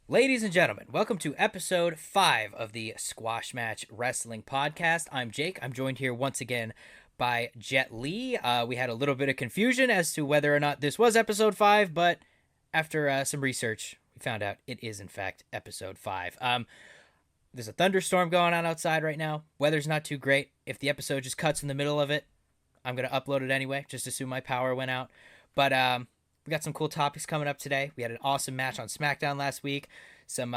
Ladies and gentlemen, welcome to episode 5 of the Squash Match Wrestling Podcast. I'm Jake. I'm joined here once again by Jet Li. We had a little bit of confusion as to whether or not this was episode 5, but after some research, we found out it is, in fact, episode 5. There's a thunderstorm going on outside right now. Weather's not too great. If the episode just cuts in the middle of it, I'm going to upload it anyway. Just assume my power went out. But we got some cool topics coming up today. We had an awesome match on SmackDown last week. Some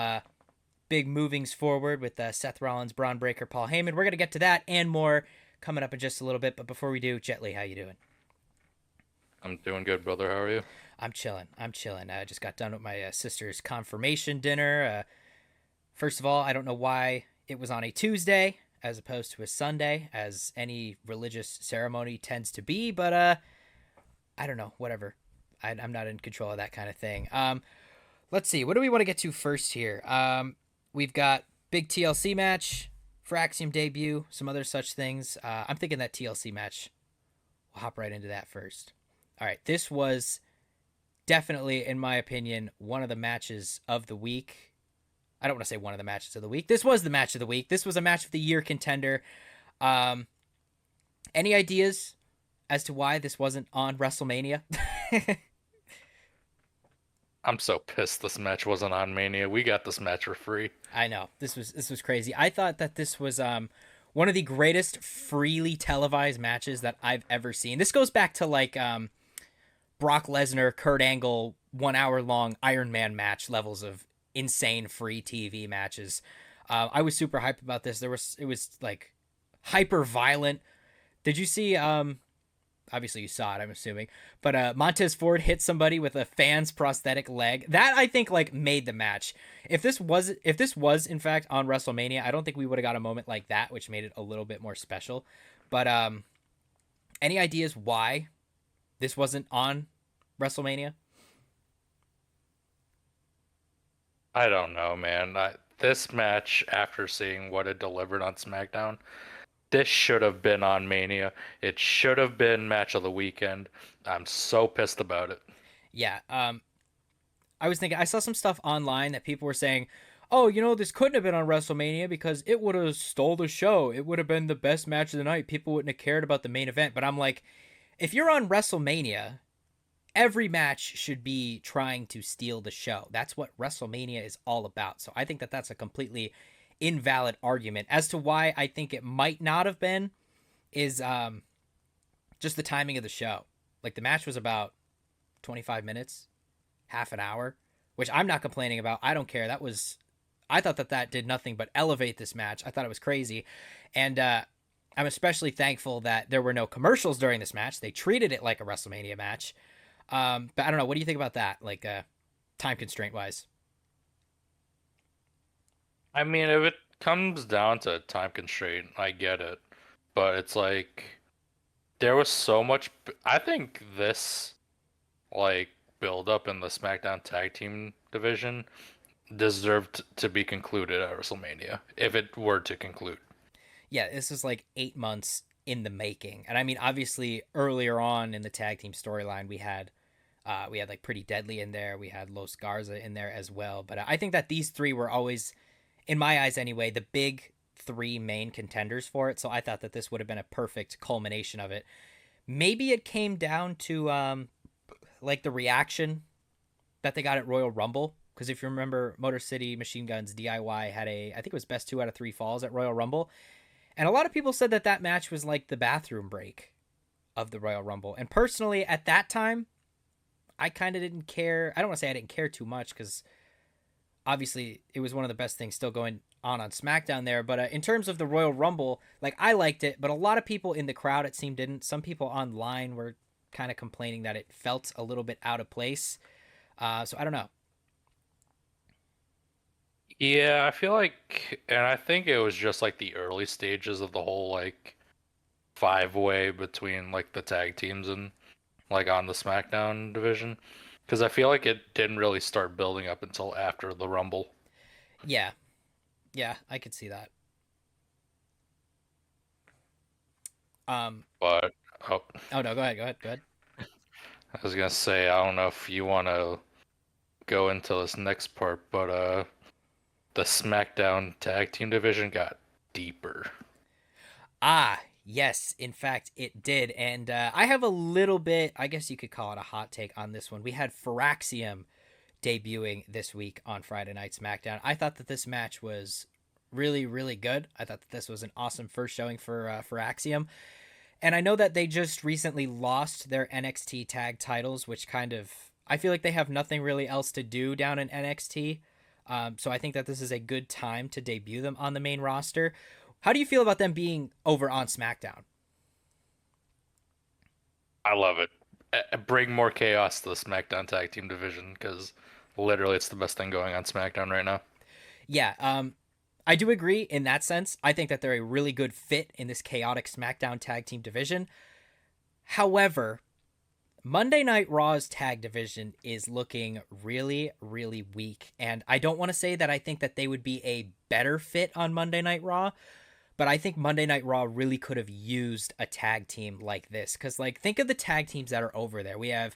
big movings forward with Seth Rollins, Bron Breakker, Paul Heyman. We're going to get to that and more coming up in just a little bit. But before we do, Jet Li, how you doing? I'm doing good, brother. How are you? I'm chilling. I just got done with my sister's confirmation dinner. First of all, I don't know why it was on a Tuesday as opposed to a Sunday, as any religious ceremony tends to be. But I don't know. Whatever. I'm not in control of that kind of thing. Let's see. What do we want to get to first here? We've got big TLC match, for Axiom debut, some other such things. I'm thinking that TLC match. We'll hop right into that first. All right. This was definitely, in my opinion, one of the matches of the week. I don't want to say one of the matches of the week. This was the match of the week. This was a match of the year contender. Um, any ideas as to why this wasn't on WrestleMania? I'm so pissed this match wasn't on Mania. We got this match for free. I know this was crazy. I thought that this was one of the greatest freely televised matches that I've ever seen. This goes back to like Brock Lesnar, Kurt Angle, 1 hour long Iron Man match levels of insane free TV matches. I was super hyped about this. It was like hyper violent. Did you see obviously you saw it, I'm assuming, but Montez Ford hit somebody with a fan's prosthetic leg. That I think like made the match. If this was in fact on WrestleMania, I don't think we would have got a moment like that, which made it a little bit more special. But any ideas why this wasn't on WrestleMania? I don't know, man. This match, after seeing what it delivered on SmackDown, this should have been on Mania. It should have been match of the weekend. I'm so pissed about it. Yeah, I was thinking I saw some stuff online that people were saying, "Oh, this couldn't have been on WrestleMania because it would have stole the show. It would have been the best match of the night. People wouldn't have cared about the main event." But I'm like, if you're on WrestleMania, every match should be trying to steal the show. That's what WrestleMania is all about. So I think that that's a completely invalid argument. As to why I think it might not have been is just the timing of the show. Like the match was about 25 minutes, half an hour, which I'm not complaining about. I don't care. I thought that did nothing but elevate this match. I thought it was crazy. And I'm especially thankful that there were no commercials during this match. They treated it like a WrestleMania match. But I don't know. What do you think about that? Like, time constraint wise? I mean, if it comes down to time constraint, I get it. But it's like there was so much. I think this like build up in the SmackDown Tag Team division deserved to be concluded at WrestleMania if it were to conclude. Yeah, this is like 8 months in the making. And I mean, obviously, earlier on in the tag team storyline, we had like Pretty Deadly in there. We had Los Garza in there as well. But I think that these three were always, in my eyes anyway, the big three main contenders for it. So I thought that this would have been a perfect culmination of it. Maybe it came down to like the reaction that they got at Royal Rumble. Because if you remember, Motor City Machine Guns DIY had I think it was best 2 out of 3 falls at Royal Rumble. And a lot of people said that that match was like the bathroom break of the Royal Rumble. And personally, at that time, I kind of didn't care. I don't want to say I didn't care too much because obviously it was one of the best things still going on SmackDown there. But in terms of the Royal Rumble, like I liked it, but a lot of people in the crowd it seemed didn't. Some people online were kind of complaining that it felt a little bit out of place. So I don't know. Yeah, I feel like, and I think it was just like the early stages of the whole like five-way between like the tag teams and like on the SmackDown division, because I feel like it didn't really start building up until after the Rumble. Yeah, yeah, I could see that. Um, But oh, oh no, go ahead. I was gonna say I don't know if you want to go into this next part, but the SmackDown tag team division got deeper. Ah, yes, in fact, it did. And I have a little bit, I guess you could call it a hot take on this one. We had Firaxium debuting this week on Friday Night SmackDown. I thought that this match was really, really good. I thought that this was an awesome first showing for Axiom. And I know that they just recently lost their NXT tag titles, which kind of, I feel like they have nothing really else to do down in NXT. So I think that this is a good time to debut them on the main roster. How do you feel about them being over on SmackDown? I love it. Bring more chaos to the SmackDown tag team division because literally it's the best thing going on SmackDown right now. Yeah, I do agree in that sense. I think that they're a really good fit in this chaotic SmackDown tag team division. However, Monday Night Raw's tag division is looking really, really weak. And I don't want to say that I think that they would be a better fit on Monday Night Raw, but I think Monday Night Raw really could have used a tag team like this. Because, like, think of the tag teams that are over there. We have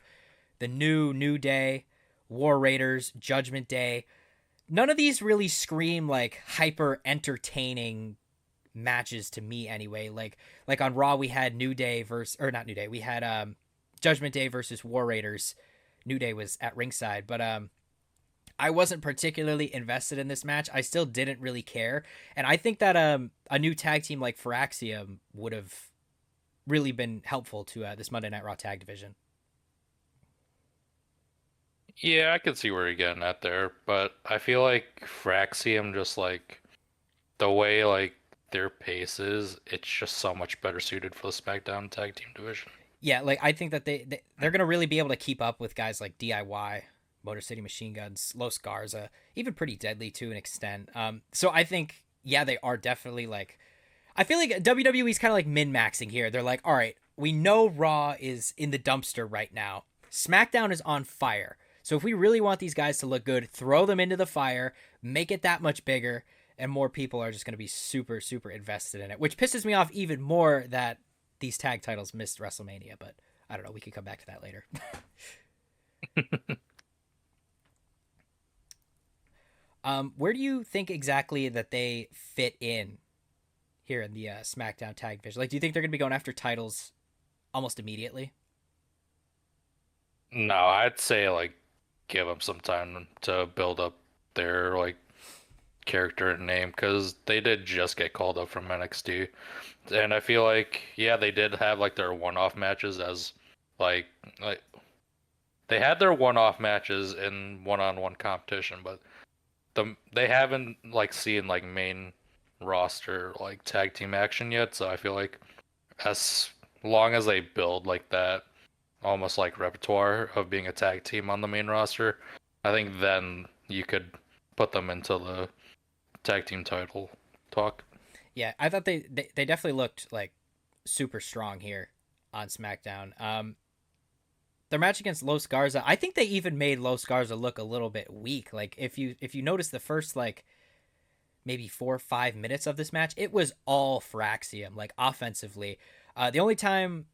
the New Day, War Raiders, Judgment Day. None of these really scream like hyper entertaining matches to me anyway. Like on Raw we had New Day versus, or not New Day, we had Judgment Day versus War Raiders. New Day was at ringside, but I wasn't particularly invested in this match. I still didn't really care, and I think that a new tag team like Firaxium would have really been helpful to this Monday Night Raw tag division. Yeah, I can see where you're getting at there, but I feel like Fraxium just like the way like their pace is, it's just so much better suited for the SmackDown tag team division. Yeah, like I think that they're gonna really be able to keep up with guys like DIY, Motor City Machine Guns, Los Garza, even Pretty Deadly to an extent. So I think yeah, they are definitely like. I feel like WWE's kind of like min maxing here. They're like, all right, we know Raw is in the dumpster right now. SmackDown is on fire. So if we really want these guys to look good, throw them into the fire, make it that much bigger, and more people are just going to be super, super invested in it, which pisses me off even more that these tag titles missed WrestleMania. But I don't know. We could come back to that later. Where do you think exactly that they fit in here in the SmackDown tag division? Like, do you think they're going to be going after titles almost immediately? No, I'd say like give them some time to build up their like character and name because they did just get called up from NXT. And I feel like yeah, they did have like their one-off matches as like like they had their one-off matches in one-on-one competition, but they haven't like seen like main roster like tag team action yet. So I feel like as long as they build like that almost like repertoire of being a tag team on the main roster, I think then you could put them into the tag team title talk. Yeah, I thought they definitely looked like super strong here on SmackDown. Their match against Los Garza, I think they even made Los Garza look a little bit weak. Like if you notice the first like maybe 4 or 5 minutes of this match, it was all Firaxium, like offensively. The only time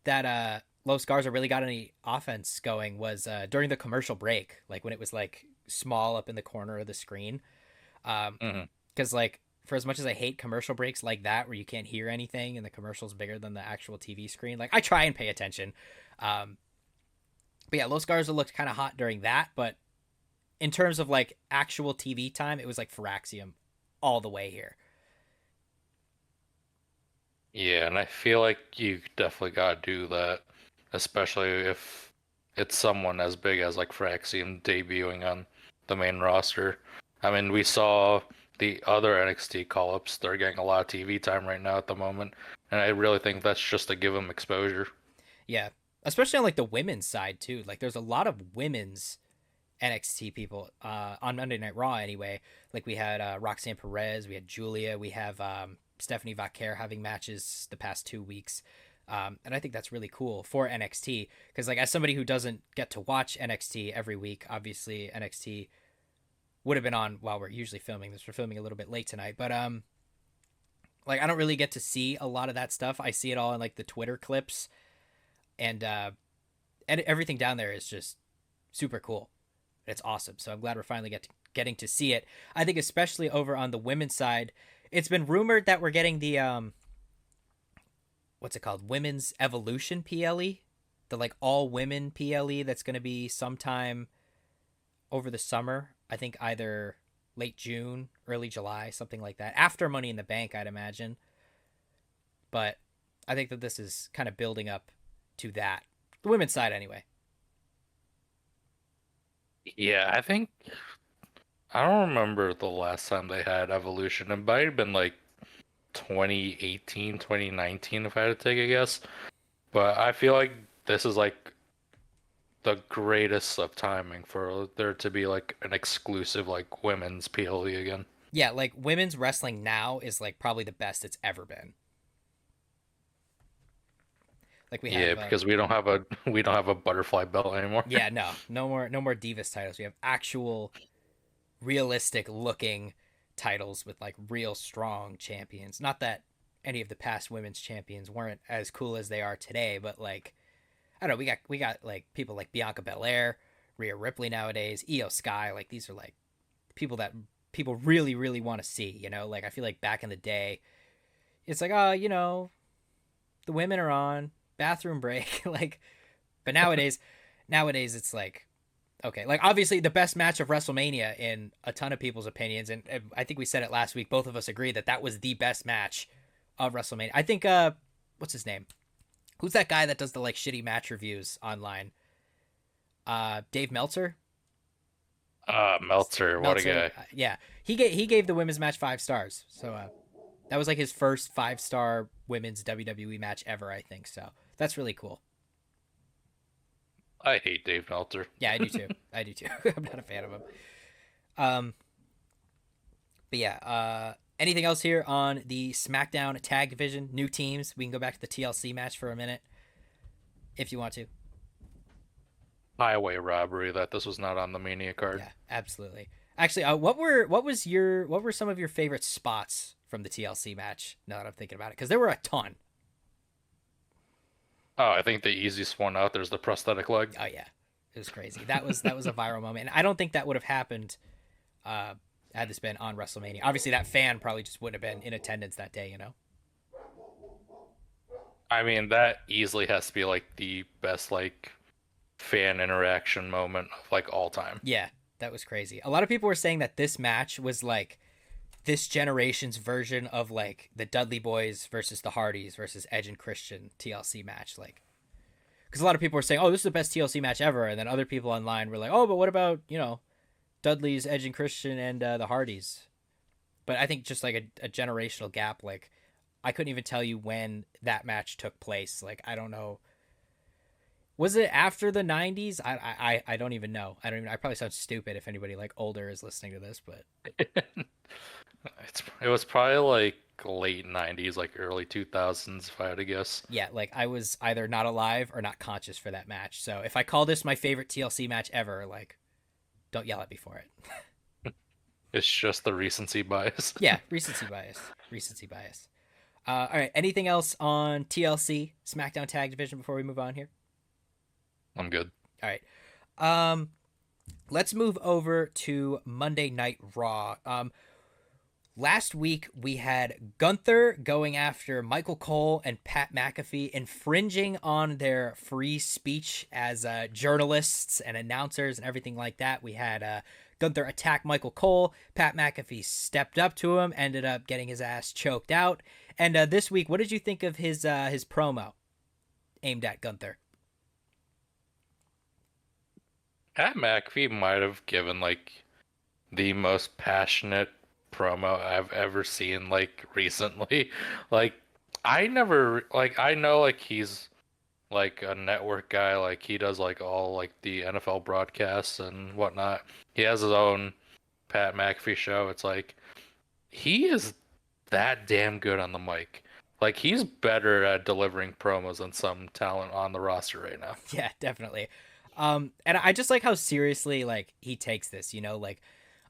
that Los Garza really got any offense going was during the commercial break, like when it was like small up in the corner of the screen. Hmm. Because like for as much as I hate commercial breaks like that where you can't hear anything and the commercial's bigger than the actual TV screen, like I try and pay attention. Um, but yeah, Los Garza looked kind of hot during that, but in terms of like actual TV time, it was like Firaxium all the way here. Yeah, and I feel like you definitely gotta do that, especially if it's someone as big as like Fraxium debuting on the main roster. I mean, we saw the other NXT call-ups; they're getting a lot of TV time right now at the moment, and I really think that's just to give them exposure. Yeah, especially on like the women's side too. Like there's a lot of women's NXT people on Monday Night Raw anyway. Like we had Roxanne Perez, we had Julia, we have Stephanie Vaquer having matches the past 2 weeks. And I think that's really cool for NXT because, like, as somebody who doesn't get to watch NXT every week, obviously NXT would have been on while we're usually filming this. We're filming a little bit late tonight, but like I don't really get to see a lot of that stuff. I see it all in like the Twitter clips, and everything down there is just super cool. It's awesome. So I'm glad we're finally getting to see it. I think especially over on the women's side, it's been rumored that we're getting the what's it called? Women's Evolution PLE, the like all women PLE that's going to be sometime over the summer. I think either late June, early July, something like that. After Money in the Bank, I'd imagine. But I think that this is kind of building up to that. The women's side, anyway. Yeah, I don't remember the last time they had Evolution. It might have been like 2018, 2019, if I had to take a guess. But I feel like this is like the greatest of timing for there to be like an exclusive like women's PLE again. Yeah, like women's wrestling now is like probably the best it's ever been. Like we Yeah, have because we don't have a we don't have a butterfly belt anymore. yeah, no more Divas titles. We have actual realistic looking titles with like real strong champions. Not that any of the past women's champions weren't as cool as they are today, but like I don't know, we got like people like Bianca Belair, Rhea Ripley nowadays, Io Sky, like these are like people that people really really want to see, you know? Like I feel like back in the day it's like, oh, the women are on bathroom break like but nowadays it's like okay, like obviously the best match of WrestleMania in a ton of people's opinions, and I think we said it last week. Both of us agree that that was the best match of WrestleMania. I think what's his name? Who's that guy that does the like shitty match reviews online? Dave Meltzer. Meltzer, what a guy. Yeah, he gave the women's match 5 stars. So that was like his first 5-star women's WWE match ever, I think. So that's really cool. I hate Dave Meltzer. Yeah, I do too. I do too. I'm not a fan of him. Um, but yeah, anything else here on the SmackDown tag division? New teams. We can go back to the TLC match for a minute if you want to. Highway robbery that this was not on the Mania card. Yeah, absolutely. Actually, what were some of your favorite spots from the TLC match? Now that I'm thinking about it, because there were a ton. Oh, I think the easiest one out there's the prosthetic leg. Oh yeah, it was crazy. That was a viral moment, and I don't think that would have happened had this been on WrestleMania. Obviously, that fan probably just wouldn't have been in attendance that day. I mean, that easily has to be like the best like fan interaction moment of like all time. Yeah, that was crazy. A lot of people were saying that this match was like this generation's version of like the Dudley Boys versus the Hardys versus Edge and Christian TLC match. Like, because a lot of people were saying, "Oh, this is the best TLC match ever," and then other people online were like, "Oh, but what about Dudley's Edge and Christian and the Hardys?" But I think just like a generational gap. Like, I couldn't even tell you when that match took place. Like, I don't know. Was it after the 90s? I don't even know. I probably sound stupid if anybody like older is listening to this, but It was probably like late 90s, like early 2000s, if I had to guess. yeah, like I was either not alive or not conscious for that match. So if I call this my favorite TLC match ever, like don't yell at me for it. It's just the recency bias. Yeah, recency bias. Recency bias. All right, anything else on TLC SmackDown Tag Division before we move on here? I'm good. All right. Let's move over to Monday Night Raw. Last week we had Gunther going after Michael Cole and Pat McAfee, infringing on their free speech as journalists and announcers and everything like that. We had Gunther attack Michael Cole. Pat McAfee stepped up to him, ended up getting his ass choked out. And this week, what did you think of his promo aimed at Gunther? Pat McAfee might have given like the most passionate promo I've ever seen like recently. Like I know like he's like a network guy, like he does like all like the NFL broadcasts and whatnot. He has his own Pat McAfee show. It's like he is that damn good on the mic. Like he's better at delivering promos than some talent on the roster right now. Yeah, definitely. And I just like how seriously like he takes this, like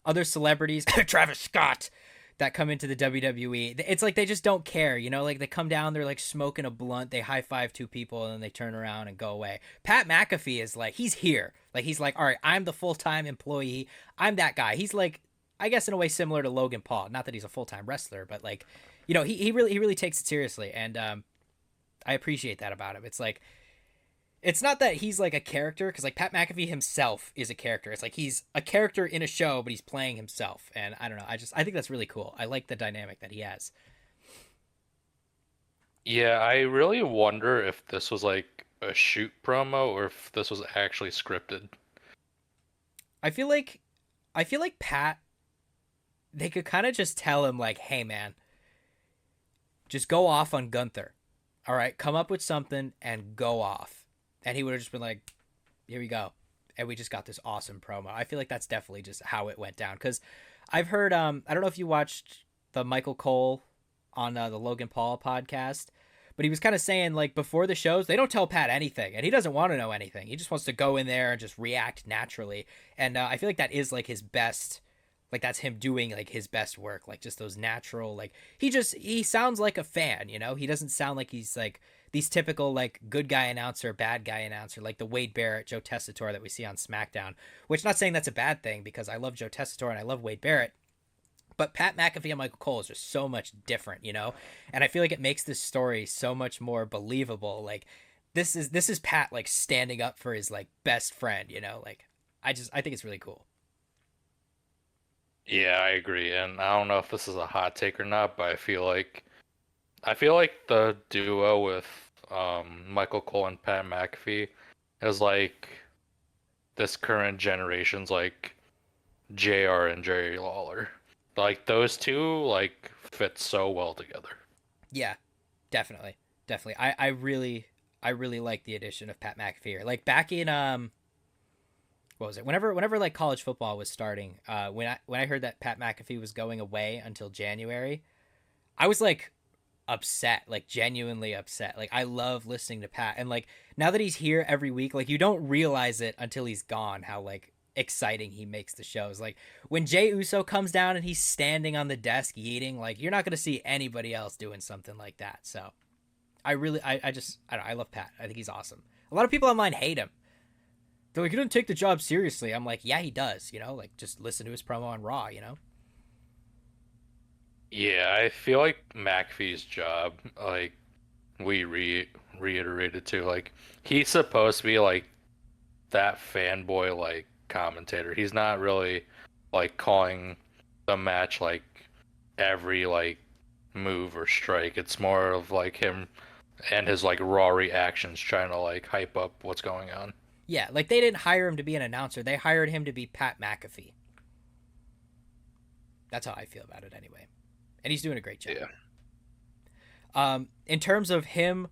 other celebrities, Travis Scott, that come into the WWE. It's like they just don't care, you know? Like they come down, they're like smoking a blunt, they high five two people, and then they turn around and go away. Pat McAfee is like, he's here. Like he's like, all right, I'm the full time employee. I'm that guy. He's like, I guess in a way similar to Logan Paul. Not that he's a full time wrestler, but like, you know, he really takes it seriously, and I appreciate that about him. It's like it's not that he's like a character because like Pat McAfee himself is a character. It's like he's a character in a show, but he's playing himself. And I don't know. I think that's really cool. I like the dynamic that he has. Yeah, I really wonder if this was like a shoot promo or if this was actually scripted. I feel like I feel like Pat. They could kind of just tell him like, hey man, just go off on Gunther. All right, come up with something and go off. And he would have just been like, here we go. And we just got this awesome promo. I feel like that's definitely just how it went down. Because I've heard, I don't know if you watched the Michael Cole on the Logan Paul podcast, but he was kind of saying like before the shows, they don't tell Pat anything. And he doesn't want to know anything. He just wants to go in there and just react naturally. And I feel like that is like his best, like that's him doing like his best work, like just those natural, like he sounds like a fan, you know. He doesn't sound like he's like these typical like good guy announcer, bad guy announcer, like the Wade Barrett, Joe Tessitore that we see on SmackDown. Which, not saying that's a bad thing because I love Joe Tessitore and I love Wade Barrett, but Pat McAfee and Michael Cole is just so much different, you know. And I feel like it makes this story so much more believable. Like this is Pat like standing up for his like best friend, you know. Like I think it's really cool. Yeah, I agree. And I don't know if this is a hot take or not, but I feel like the duo with Michael Cole and Pat McAfee is like this current generation's like JR and Jerry Lawler. Like those two like fit so well together. Yeah, definitely, definitely. I really like the addition of Pat McAfee. Like back in what was it? Whenever like college football was starting, when I heard that Pat McAfee was going away until January, I was like upset, like genuinely upset. Like I love listening to Pat, and like now that he's here every week, like you don't realize it until he's gone how like exciting he makes the shows. Like when Jay Uso comes down and he's standing on the desk eating, like you're not gonna see anybody else doing something like that. So I don't know, I love Pat. I think he's awesome. A lot of people online hate him. They're like, he doesn't take the job seriously. I'm like, yeah, he does. You know, like just listen to his promo on Raw. You know. Yeah, I feel like McAfee's job, like we reiterated too, like he's supposed to be like that fanboy like commentator. He's not really like calling the match like every like move or strike. It's more of like him and his like raw reactions trying to like hype up what's going on. Yeah, like they didn't hire him to be an announcer. They hired him to be Pat McAfee. That's how I feel about it anyway. And he's doing a great job. Yeah. In terms of him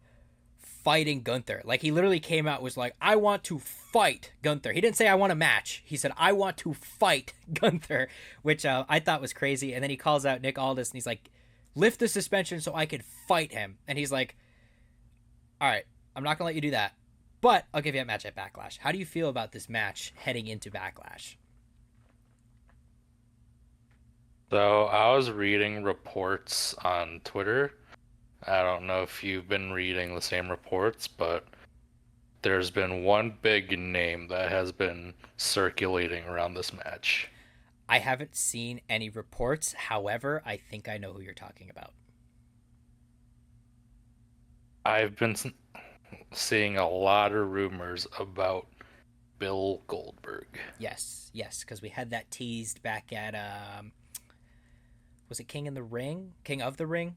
fighting Gunther, like he literally came out was like, I want to fight Gunther. He didn't say I want a match. He said I want to fight Gunther, which I thought was crazy. And then he calls out Nick Aldis and he's like, lift the suspension so I could fight him. And he's like, all right, I'm not gonna let you do that, but I'll give you a match at Backlash. How do you feel about this match heading into Backlash? So I was reading reports on Twitter. I don't know if you've been reading the same reports, but there's been one big name that has been circulating around this match. I haven't seen any reports. However, I think I know who you're talking about. I've been seeing a lot of rumors about Bill Goldberg. Yes, yes, because we had that teased back at was it King in the Ring? King of the Ring?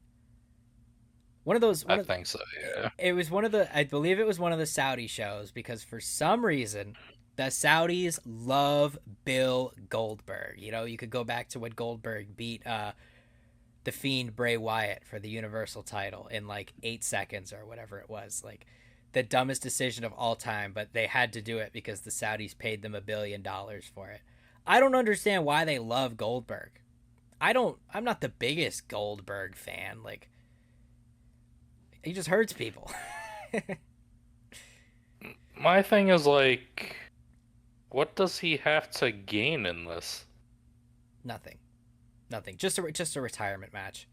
One of those. I think so, yeah. It was one of the. I believe it was one of the Saudi shows because for some reason the Saudis love Bill Goldberg. You know, you could go back to when Goldberg beat the Fiend Bray Wyatt for the Universal title in like 8 seconds or whatever it was. Like the dumbest decision of all time, but they had to do it because the Saudis paid them $1 billion for it. I don't understand why they love Goldberg. I'm not the biggest Goldberg fan. Like he just hurts people. My thing is like, what does he have to gain in this? Nothing. Nothing. Just a retirement match.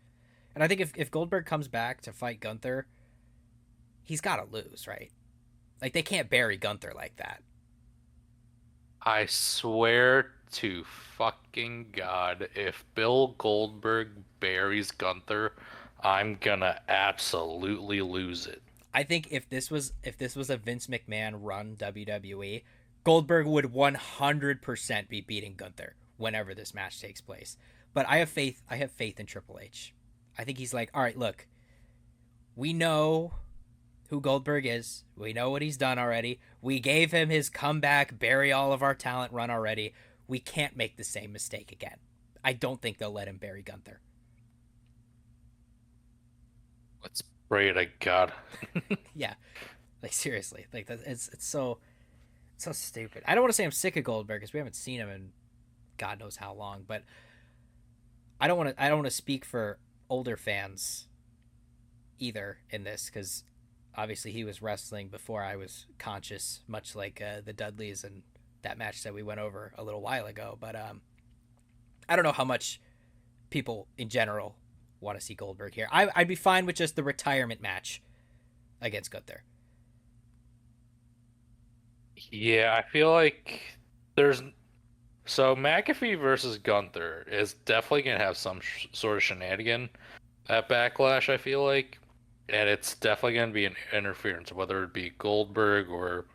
And I think if Goldberg comes back to fight Gunther, he's got to lose, right? Like they can't bury Gunther like that. I swear to fucking God, if Bill Goldberg buries Gunther, I'm gonna absolutely lose it. I think if this was a Vince McMahon run WWE, Goldberg would 100% be beating Gunther whenever this match takes place. But I have faith in Triple H. I think he's like, "All right, look. We know who Goldberg is. We know what he's done already. We gave him his comeback, bury all of our talent run already. We can't make the same mistake again." I don't think they'll let him bury Gunther. Let's pray to God. Yeah, like seriously, like that, it's so stupid. I don't want to say I'm sick of Goldberg because we haven't seen him in God knows how long, but I don't want to speak for older fans either in this because obviously he was wrestling before I was conscious, much like the Dudleys and that match that we went over a little while ago. But I don't know how much people in general want to see Goldberg here. I'd be fine with just the retirement match against Gunther. Yeah, I feel like there's so McAfee versus Gunther is definitely gonna have some sort of shenanigan at Backlash, I feel like, and it's definitely gonna be an interference, whether it be Goldberg or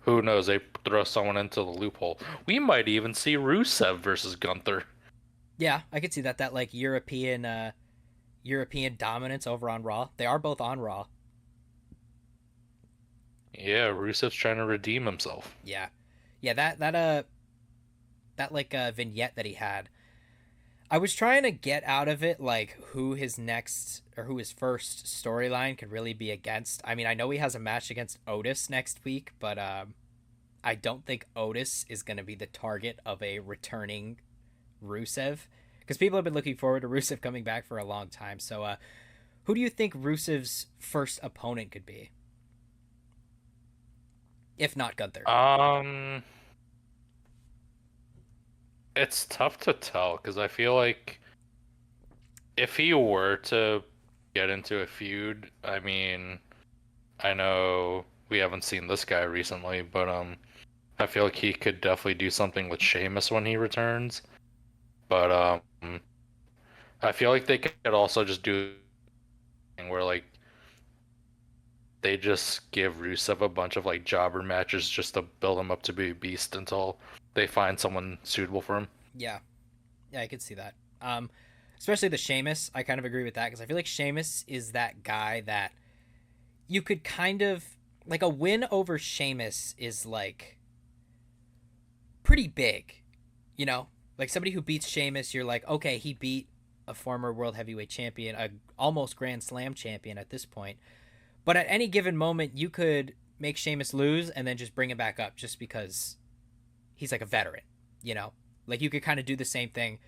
who knows, they throw someone into the loophole. We might even see Rusev versus Gunther. Yeah, I could see that like European dominance over on Raw. They are both on Raw. Yeah, Rusev's trying to redeem himself. Yeah, yeah. That vignette that he had. I was trying to get out of it like who his next or who his first storyline could really be against. I mean, I know he has a match against Otis next week, but I don't think Otis is going to be the target of a returning Rusev because people have been looking forward to Rusev coming back for a long time. So, who do you think Rusev's first opponent could be, if not Gunther? Um, it's tough to tell because I feel like if he were to get into a feud, I mean, I know we haven't seen this guy recently, but I feel like he could definitely do something with Sheamus when he returns. But I feel like they could also just do a thing where like they just give Rusev a bunch of like jobber matches just to build him up to be a beast until they find someone suitable for him. Yeah, yeah, I could see that. Especially the Sheamus, I kind of agree with that because I feel like Sheamus is that guy that you could kind of like a win over Sheamus is like pretty big, you know? Like somebody who beats Sheamus, you're like, okay, he beat a former world heavyweight champion, a almost Grand Slam champion at this point. But at any given moment, you could make Sheamus lose and then just bring him back up just because he's like a veteran, you know? Like you could kind of do the same thing.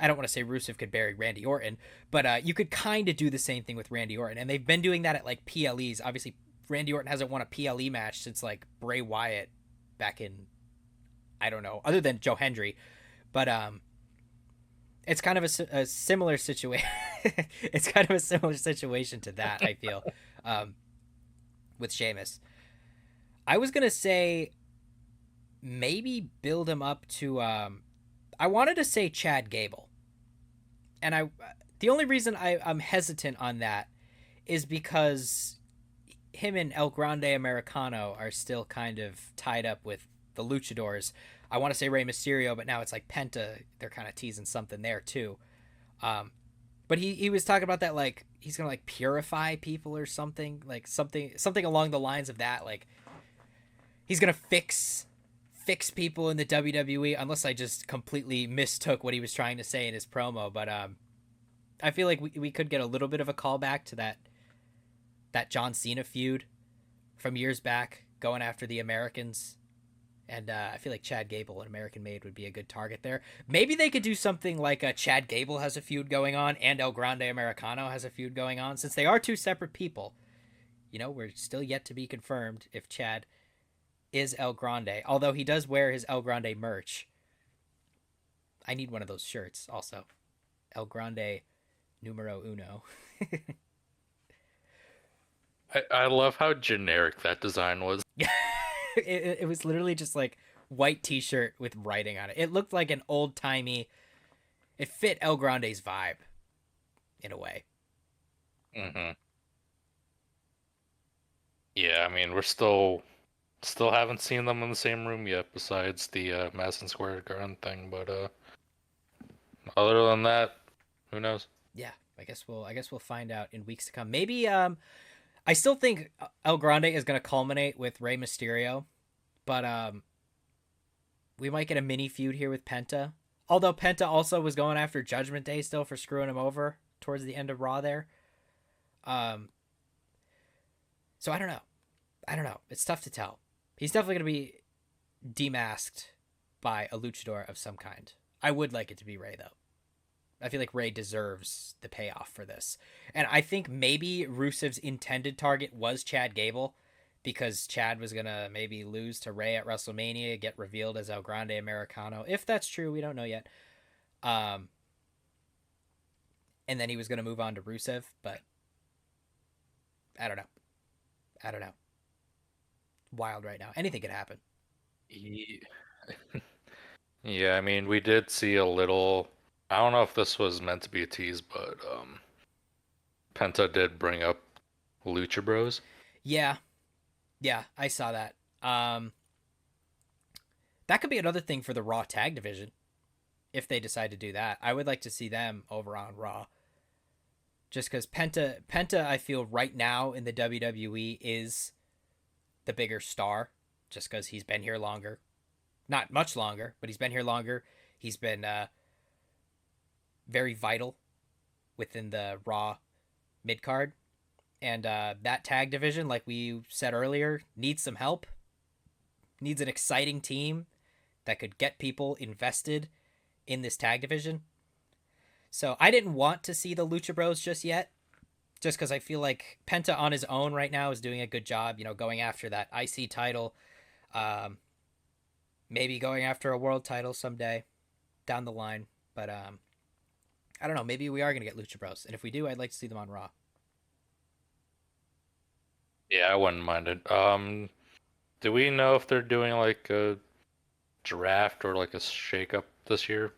I don't want to say Rusev could bury Randy Orton, but you could kind of do the same thing with Randy Orton. And they've been doing that at like PLEs. Obviously, Randy Orton hasn't won a PLE match since like Bray Wyatt back in, I don't know, other than Joe Hendry. But it's kind of a similar situation. It's kind of a similar situation to that, I feel, um, with Sheamus. I was going to say maybe build him up to. I wanted to say Chad Gable. And the only reason I'm hesitant on that is because him and El Grande Americano are still kind of tied up with the luchadors. I want to say Rey Mysterio, but now it's like Penta. They're kind of teasing something there too. Um, but he was talking about that like he's gonna like purify people or something like something along the lines of that. Like he's gonna fix people in the WWE unless I just completely mistook what he was trying to say in his promo. But I feel like we could get a little bit of a callback to that John Cena feud from years back, going after the Americans. And I feel like Chad Gable, an American Made, would be a good target there. Maybe they could do something like Chad Gable has a feud going on and El Grande Americano has a feud going on. Since they are two separate people, you know, we're still yet to be confirmed if Chad is El Grande. Although he does wear his El Grande merch. I need one of those shirts also. El Grande numero uno. I love how generic that design was. It was literally just like white t-shirt with writing on it. It looked like an old timey. It fit El Grande's vibe in a way. Hmm. Yeah, I mean, we're still haven't seen them in the same room yet, besides the Madison Square Garden thing. But other than that, who knows? Yeah, I guess we'll find out in weeks to come. Maybe I still think El Grande is going to culminate with Rey Mysterio, but we might get a mini feud here with Penta. Although Penta also was going after Judgment Day still for screwing him over towards the end of Raw there. Um, so I don't know. I don't know. It's tough to tell. He's definitely going to be demasked by a luchador of some kind. I would like it to be Ray though. I feel like Ray deserves the payoff for this. And I think maybe Rusev's intended target was Chad Gable because Chad was going to maybe lose to Ray at WrestleMania, get revealed as El Grande Americano. If that's true, we don't know yet. Um, and then he was going to move on to Rusev, but I don't know. I don't know. Wild right now. Anything could happen. Ye- Yeah, I mean, we did see a little. I don't know if this was meant to be a tease, but Penta did bring up Lucha Bros. Yeah. Yeah, I saw that. That could be another thing for the Raw tag division if they decide to do that. I would like to see them over on Raw. Just because Penta, I feel right now in the WWE is the bigger star, just because he's been here longer, not much longer, but he's been here longer. He's been very vital within the Raw mid card, and that tag division, like we said earlier, needs some help. Needs an exciting team that could get people invested in this tag division. So I didn't want to see the Lucha Bros just yet, just because I feel like Penta on his own right now is doing a good job, going after that IC title, um, maybe going after a world title someday down the line. But I don't know. Maybe we are going to get Lucha Bros. And if we do, I'd like to see them on Raw. Yeah, I wouldn't mind it. Do we know if they're doing like a draft or like a shakeup this year?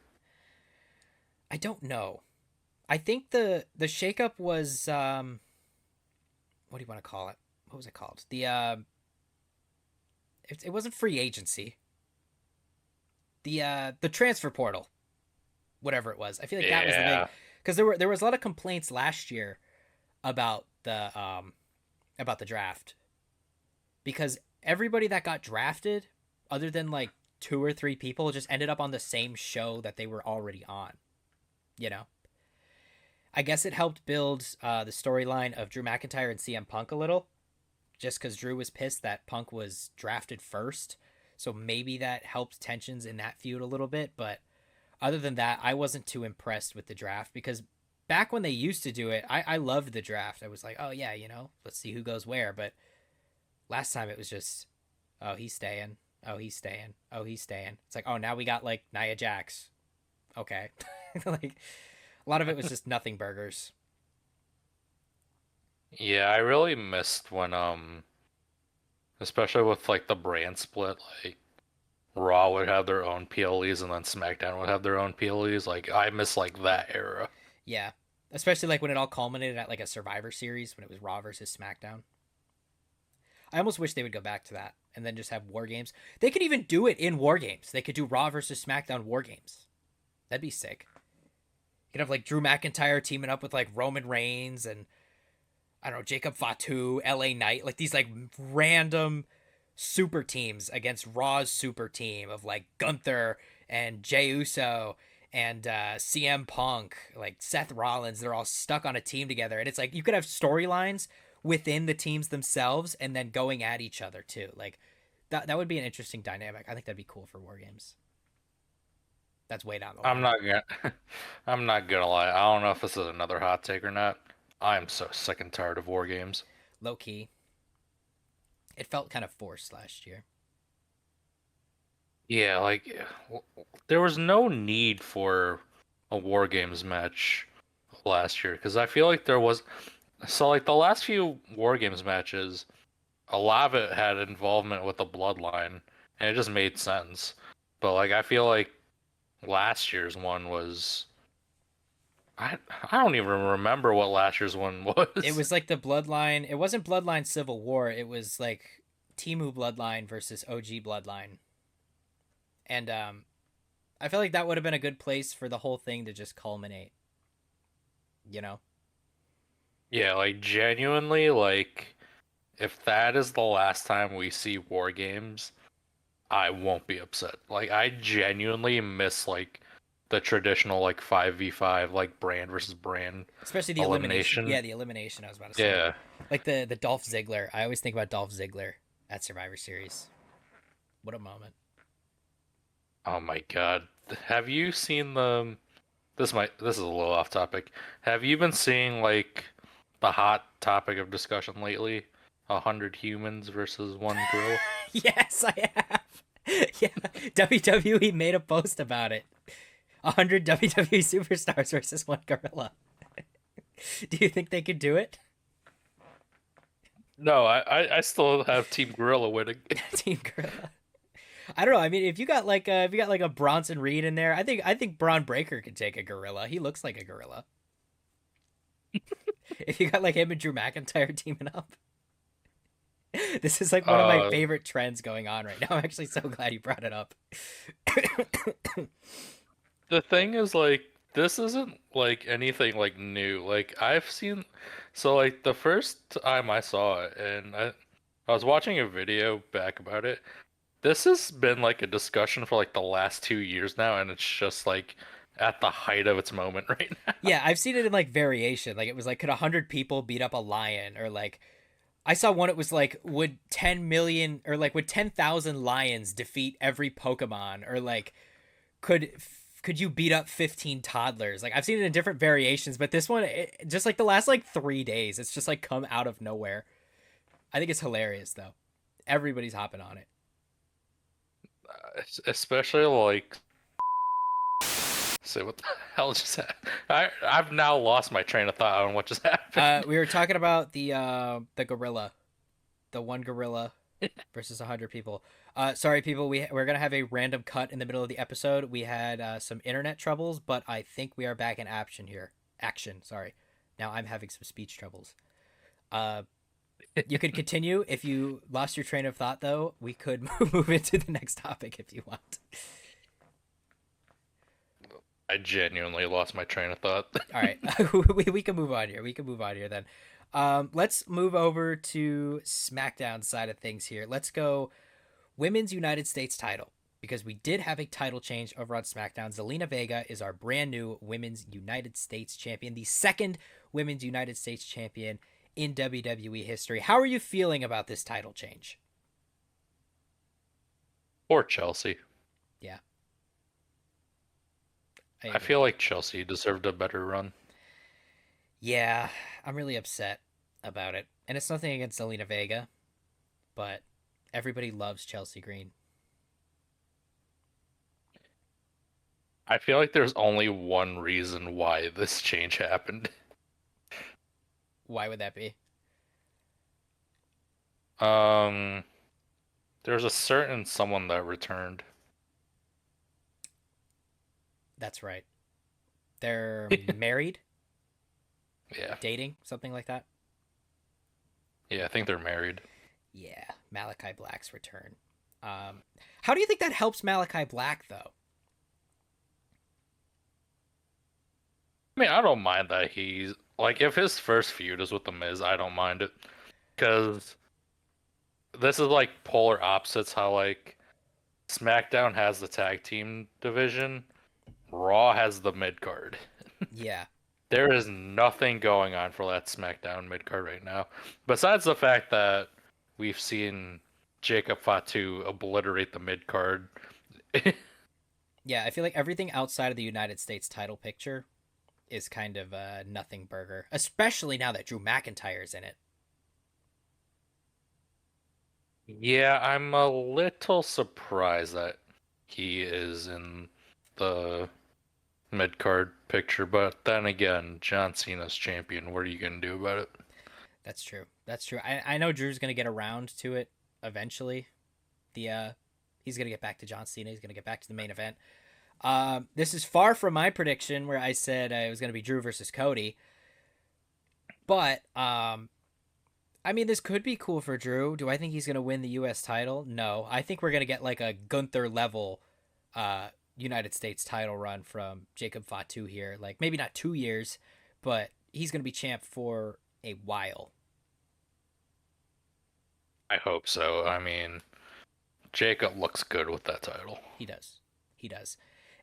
I don't know. I think the shakeup was what do you want to call it? What was it called? It wasn't free agency. The transfer portal, whatever it was. I feel like that was the big Yeah. because there was a lot of complaints last year about the draft because everybody that got drafted, other than like two or three people, just ended up on the same show that they were already on. You know, I guess it helped build the storyline of Drew McIntyre and CM Punk a little, just because Drew was pissed that Punk was drafted first. So maybe that helped tensions in that feud a little bit. But other than that, I wasn't too impressed with the draft because back when they used to do it, I loved the draft. I was like, oh, yeah, let's see who goes where. But last time it was just, oh, he's staying. Oh, he's staying. Oh, he's staying. It's like, oh, now we got like Nia Jax. Okay. Like a lot of it was just nothing burgers. Yeah, I really missed when especially with like the brand split, like Raw would have their own PLEs and then SmackDown would have their own PLEs. Like I miss like that era. Yeah. Especially like when it all culminated at like a Survivor Series when it was Raw versus SmackDown. I almost wish they would go back to that and then just have War Games. They could even do it in War Games. They could do Raw versus SmackDown War Games. That'd be sick. You could have like Drew McIntyre teaming up with like Roman Reigns and I don't know, Jacob Fatu, LA Knight, like these like random super teams against Raw's super team of like Gunther and Jey Uso and CM Punk, like Seth Rollins. They're all stuck on a team together. And it's like you could have storylines within the teams themselves and then going at each other too. Like that would be an interesting dynamic. I think that'd be cool for War Games. That's way down the I'm line. not gonna I'm not gonna lie. I don't know if this is another hot take or not. I'm so sick and tired of war games. Low key. It felt kind of forced last year. Yeah, like there was no need for a War Games match last year because I feel like there was so like the last few War Games matches, a lot of it had involvement with the Bloodline, and it just made sense. But like I feel like last year's one was I don't even remember what last year's one It was. was like the Bloodline. It wasn't Bloodline Civil War. It was like Timu Bloodline versus OG Bloodline. And I feel like that would have been a good place for the whole thing to just culminate. You know? Yeah, like genuinely, like if that is the last time we see War Games, I won't be upset. Like I genuinely miss like the traditional like 5v5 like brand versus brand Especially the elimination. elimination. Yeah, the elimination. I was about to say, Yeah. like the Dolph Ziggler. I always think about Dolph Ziggler at Survivor Series. What a moment! Oh my God. Have you seen the this is a little off topic. Have you been seeing like the hot topic of discussion lately? 100 humans versus one gorilla? Yes, I have. Yeah, WWE made a post about it. 100 WWE superstars versus one gorilla. Do you think they could do it? No, I still have Team Gorilla winning. Team Gorilla. I don't know. I mean, if you got like a Bronson Reed in there, I think Bron Breakker could take a gorilla. He looks like a gorilla. If you got like him and Drew McIntyre teaming up, this is like one of my Uh, favorite trends going on right now. I'm actually so glad you brought it up. the thing is like this isn't like anything like new. Like I've seen so like the first time I saw it and I was watching a video back about it. This has been like a discussion for like the last 2 years now and it's just like at the height of its moment right now. Yeah, I've seen it in like variation. Like it was like, could 100 people beat up a lion? Or like, I saw one. It was like, would 10 million or like would 10,000 lions defeat every Pokemon? Or like, could could you beat up 15 toddlers? Like I've seen it in different variations, but this one, just like the last like 3 days, it's just like come out of nowhere. I think it's hilarious though. Everybody's hopping on it. Especially like say what the hell just happened? I've now lost my train of thought on what just happened. We were talking about the gorilla, the one gorilla versus 100 people. Sorry, people. We're gonna have a random cut in the middle of the episode. We had some internet troubles, but I think we are back in action here. Action. Sorry. Now I'm having some speech troubles. Uh, you could continue if you lost your train of thought, though. We could move into the next topic if you want. I genuinely lost my train of thought. All right, we can move on here. We can move on here then. Let's move over to SmackDown side of things here. Let's go Women's United States title because we did have a title change over on SmackDown. Zelina Vega is our brand new Women's United States champion, the second Women's United States champion in WWE history. How are you feeling about this title change? Or Chelsea. Yeah, I I agree. feel like Chelsea deserved a better run. Yeah, I'm really upset about it. And it's nothing against Zelina Vega, but everybody loves Chelsea Green. I feel like there's only one reason why this change happened. Why would that be? Um, there's a certain someone that returned. That's right. They're married, Yeah. dating, something like that. Yeah, I think they're married. Yeah, Malachi Black's return. How do you think that helps Malachi Black though? I mean, I don't mind that he's like if his first feud is with the Miz, I don't mind it because this is like polar opposites. How like SmackDown has the tag team division, Raw has the mid card. Yeah, There is nothing going on for that SmackDown mid card right now, besides the fact that we've seen Jacob Fatu obliterate the mid card. yeah. I feel like everything outside of the United States title picture is kind of a nothing burger, especially now that Drew McIntyre's in it. Yeah, I'm a little surprised that he is in the mid card picture, but then again, John Cena's champion. What are you gonna do about it? That's true. That's true. I know Drew's gonna get around to it eventually. He's gonna get back to John Cena. He's gonna get back to the main event. This is far from my prediction where I said it was gonna be Drew versus Cody. But I mean, this could be cool for Drew. Do I think he's gonna win the U.S. title? No. I think we're gonna get like a Gunther level United States title run from Jacob Fatu here. Like maybe not 2 years, but he's gonna be champ for a while. I hope so. I mean, Jacob looks good with that title. He does. He does.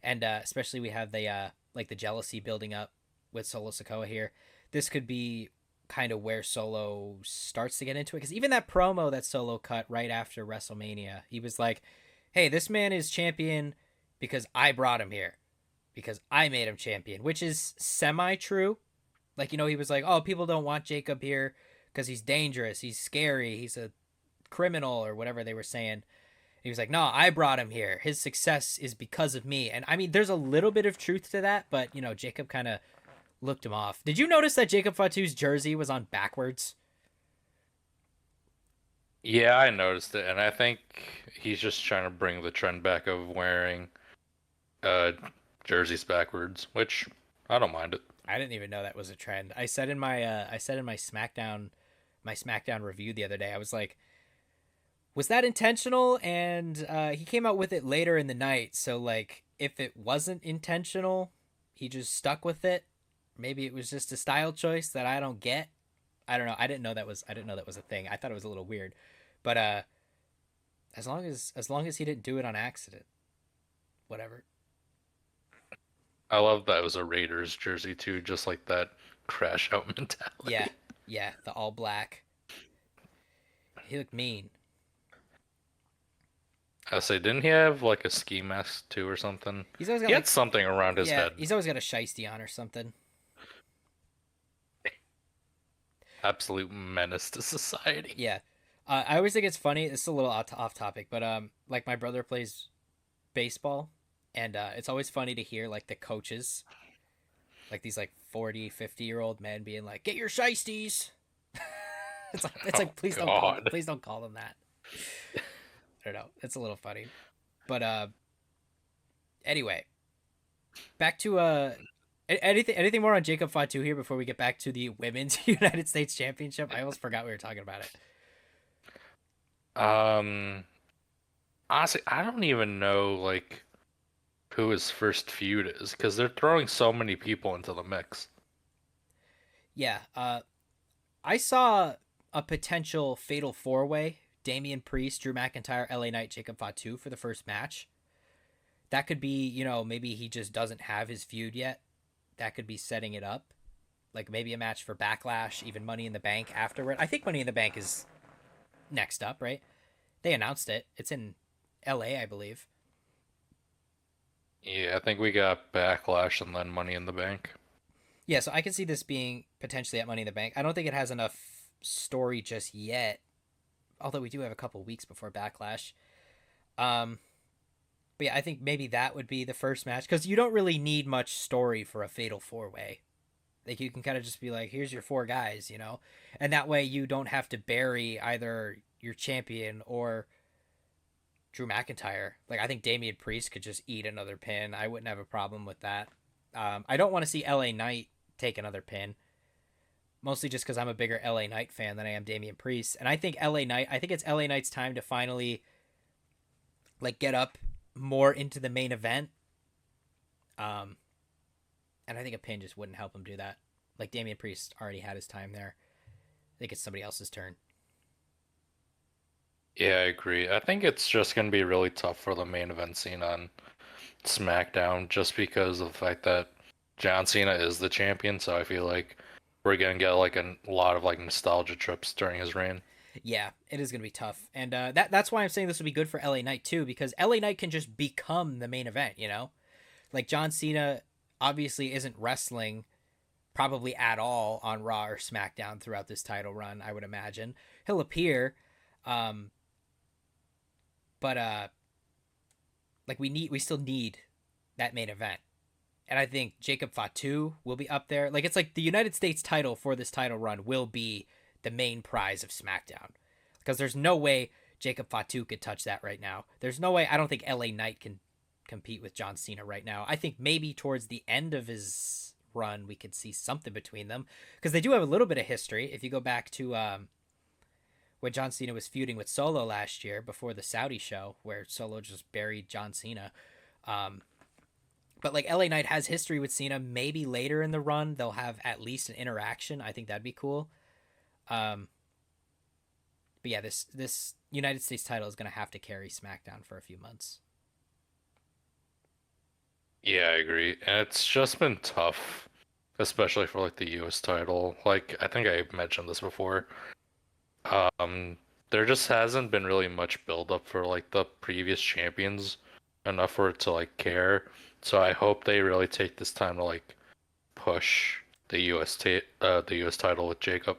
And especially we have the like the jealousy building up with Solo Sikoa here. This could be kind of where Solo starts to get into it, because even that promo that Solo cut right after WrestleMania, he was like, "Hey, this man is champion because I brought him here, because I made him champion," which is semi true. Like, he was like, "Oh, people don't want Jacob here because he's dangerous, he's scary, he's a criminal," or whatever they were saying. He was like, "No, I brought him here. His success is because of me." And I mean, there's a little bit of truth to that, but Jacob kind of looked him off. Did you notice that Jacob Fatu's jersey was on backwards? Yeah, I noticed it, and I think he's just trying to bring the trend back of wearing uh jerseys backwards, which I don't mind it. I didn't even know that was a trend. I said in my SmackDown review the other day, I was like, was that intentional? And he came out with it later in the night, so like if it wasn't intentional, he just stuck with it. Maybe it was just a style choice that I don't get. I don't know. I didn't know that was a thing. I thought it was a little weird. But as long as he didn't do it on accident, whatever. I love that it was a Raiders jersey too, just like that crash out Yeah. mentality. Yeah, the all black. He looked mean. I say, didn't he have like a ski mask too or something? He's always got He had like, something around his yeah, head. he's always got a shiesty on or something. Absolute menace to society. Yeah. I always think it's funny. It's a little off topic, but like my brother plays baseball, and it's always funny to hear like the coaches, like these like 40, 50-year-old men being like, "Get your shiesties." It's like, Oh God. please don't call them that. I don't know. It's a little funny, but anyway, back to anything more on Jacob Fatu here before we get back to the women's United States Championship. I almost forgot we were talking about it. Um, Honestly, I don't even know like who his first feud is because they're throwing so many people into the mix. Yeah, I saw a potential fatal four way: Damian Priest, Drew McIntyre, LA Knight, Jacob Fatu for the first match. That could be, maybe he just doesn't have his feud yet. That could be setting it up. Like maybe a match for Backlash, even Money in the Bank afterward. I think Money in the Bank is next up, right? They announced it. It's in LA, I believe. Yeah, I think we got Backlash and then Money in the Bank. Yeah, so I can see this being potentially at Money in the Bank. I don't think it has enough story just yet, although we do have a couple weeks before Backlash. Um, but yeah, I think maybe that would be the first match, because you don't really need much story for a fatal four way. Like you can kind of just be like, here's your four guys, and that way you don't have to bury either your champion or Drew McIntyre. Like I think Damian Priest could just eat another pin. I wouldn't have a problem with that. I don't want to see LA Knight take another pin, mostly just because I'm a bigger LA Knight fan than I am Damian Priest, and I think it's LA Knight's time to finally like get up more into the main event. Um, and I think a pin just wouldn't help him do that. Like Damian Priest already had his time there. I think it's somebody else's turn. Yeah, I agree. I think it's just gonna be really tough for the main event scene on SmackDown just because of the fact that John Cena is the champion, so I feel like we're gonna get like a lot of like nostalgia trips during his reign. Yeah, it is going to be tough, and that's why I'm saying this would be good for LA Knight too, because LA Knight can just become the main event. Like John Cena obviously isn't wrestling probably at all on Raw or SmackDown throughout this title run. I would imagine he'll appear, um, but like we still need that main event, And I think Jacob Fatu will be up there. Like it's like the United States title for this title run will be the main prize of SmackDown. Because there's no way Jacob Fatu could touch that right now. There's no way I don't think LA Knight can compete with John Cena right now. I think maybe towards the end of his run we could see something between them because they do have a little bit of history. If you go back to when John Cena was feuding with Solo last year before the Saudi show, where Solo just buried John Cena. But like LA Knight has history with Cena. Maybe later in the run they'll have at least an interaction. I think that'd be cool. Um, but yeah, this United States title is gonna have to carry SmackDown for a few months. Yeah, I agree. And it's just been tough, especially for like the US title. Like I think I mentioned this before. Um, there just hasn't been really much build up for like the previous champions enough for it to like care. So I hope they really take this time to like push the US title with Jacob.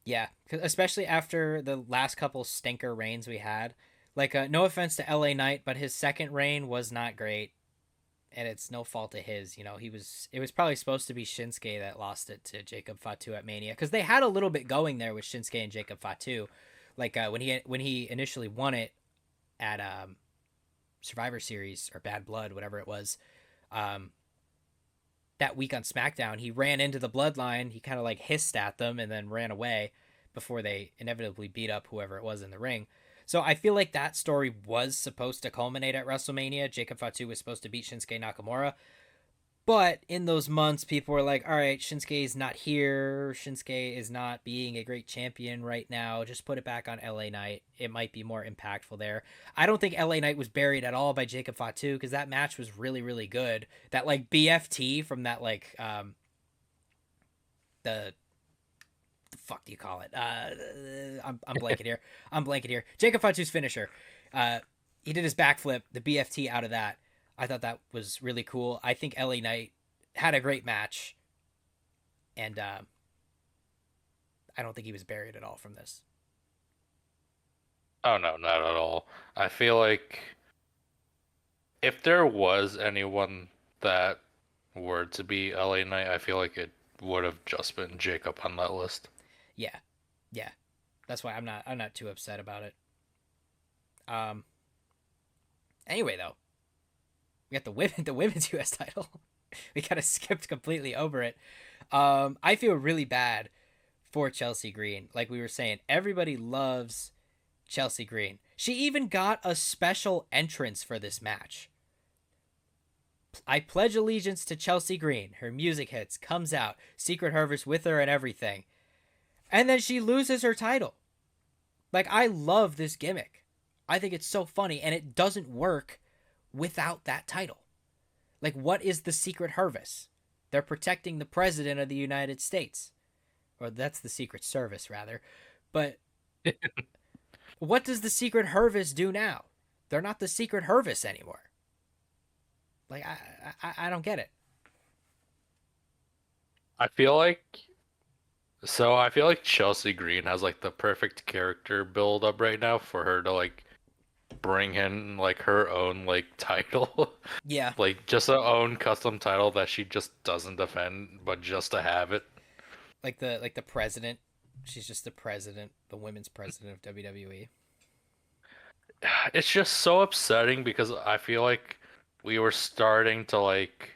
Yeah, especially after the last couple stinker reigns we had. Like, no offense to LA Knight, but his second reign was not great, and it's no fault of his. You know, he was. It was probably supposed to be Shinsuke that lost it to Jacob Fatu at Mania because they had a little bit going there with Shinsuke and Jacob Fatu. Like when he initially won it at Survivor Series or Bad Blood, whatever it was. Um, that week on SmackDown, he ran into the Bloodline. He kind of like hissed at them and then ran away before they inevitably beat up whoever it was in the ring. So I feel like that story was supposed to culminate at WrestleMania. Jacob Fatu was supposed to beat Shinsuke Nakamura. But in those months, people were like, all right, Shinsuke is not here. Shinsuke is not being a great champion right now. Just put it back on LA Knight. It might be more impactful there. I don't think LA Knight was buried at all by Jacob Fatu because that match was really, really good. That like BFT from that like the fuck do you call it? I'm blanking here. I'm blanking here. Jacob Fatu's finisher. He did his backflip, the BFT out of that. I thought that was really cool. I think LA Knight had a great match, and I don't think he was buried at all from this. Oh no, not at all. I feel like if there was anyone that were to be LA Knight, I feel like it would have just been Jacob on that list. Yeah, yeah. That's why I'm not too upset about it. Um. Anyway, though, we got the women's U.S. title. We kind of skipped completely over it. I feel really bad for Chelsea Green. Like we were saying, everybody loves Chelsea Green. She even got a special entrance for this match. I pledge allegiance to Chelsea Green. Her music hits, comes out, Secret Harvest with her and everything. And then she loses her title. Like, I love this gimmick. I think it's so funny, and it doesn't work without that title. Like, what is the Secret Harvest? They're protecting the President of the United States. Or that's the Secret Service, rather. But what does the Secret Harvest do now? They're not the Secret Harvest anymore. Like, I don't get it. I feel like I feel like Chelsea Green has like the perfect character build up right now for her to like bring in like her own like title. Yeah, Like just her own custom title that she just doesn't defend, but just to have it. like the president. She's just the president, the women's president of WWE. It's just so upsetting because I feel like we were starting to like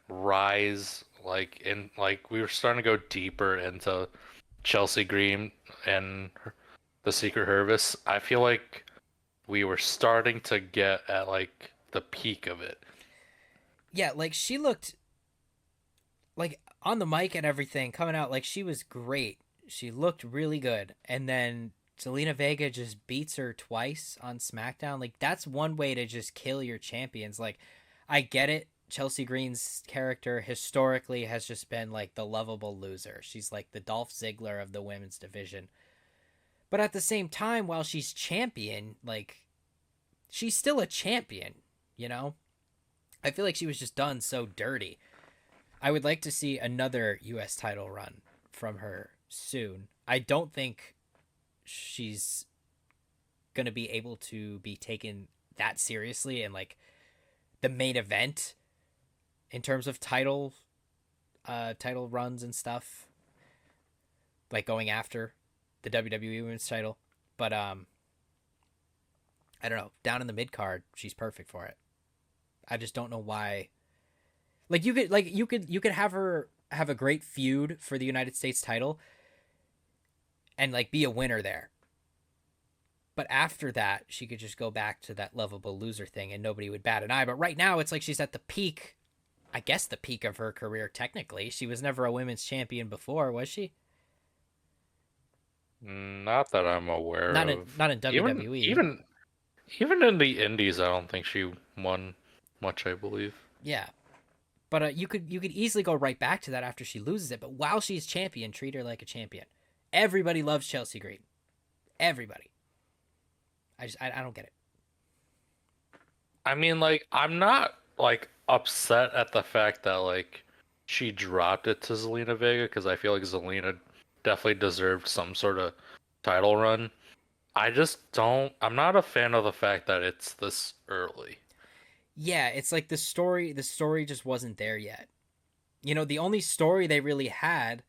rise we were starting to go deeper into Chelsea Green and the Secret Service. I feel like we were starting to get at like the peak of it. Yeah, like she looked like on the mic and everything coming out like she was great. She looked really good. And then Zelina Vega just beats her twice on SmackDown. Like that's one way to just kill your champions. Like I get it. Chelsea Green's character historically has just been like the lovable loser. She's like the Dolph Ziggler of the women's division. But at the same time, while she's champion, like she's still a champion, you know? I feel like she was just done so dirty. I would like to see another US title run from her soon. I don't think she's going to be able to be taken that seriously and like the main event in terms of title runs and stuff, like going after the WWE Women's title. But I don't know. Down in the mid card, she's perfect for it. I just don't know why. Like you could have her have a great feud for the United States title and like be a winner there. But after that, she could just go back to that lovable loser thing and nobody would bat an eye. But right now, it's like she's at the peak, I guess the peak of her career technically. She was never a women's champion before, was she? Not that I'm aware Not in of. not in Even WWE. even even in the Indies, I don't think she won much. I believe. Yeah. But you could easily go right back to that after she loses it. But while she's champion, treat her like a champion. Everybody loves Chelsea Green. Everybody. I don't get it. I mean, like, I'm not like upset at the fact that like she dropped it to Zelina Vega because I feel like Zelina definitely deserved some sort of title run. I just don't. I'm not a fan of the fact that it's this early. Yeah, it's like the story just wasn't there yet. You know, the only story they really had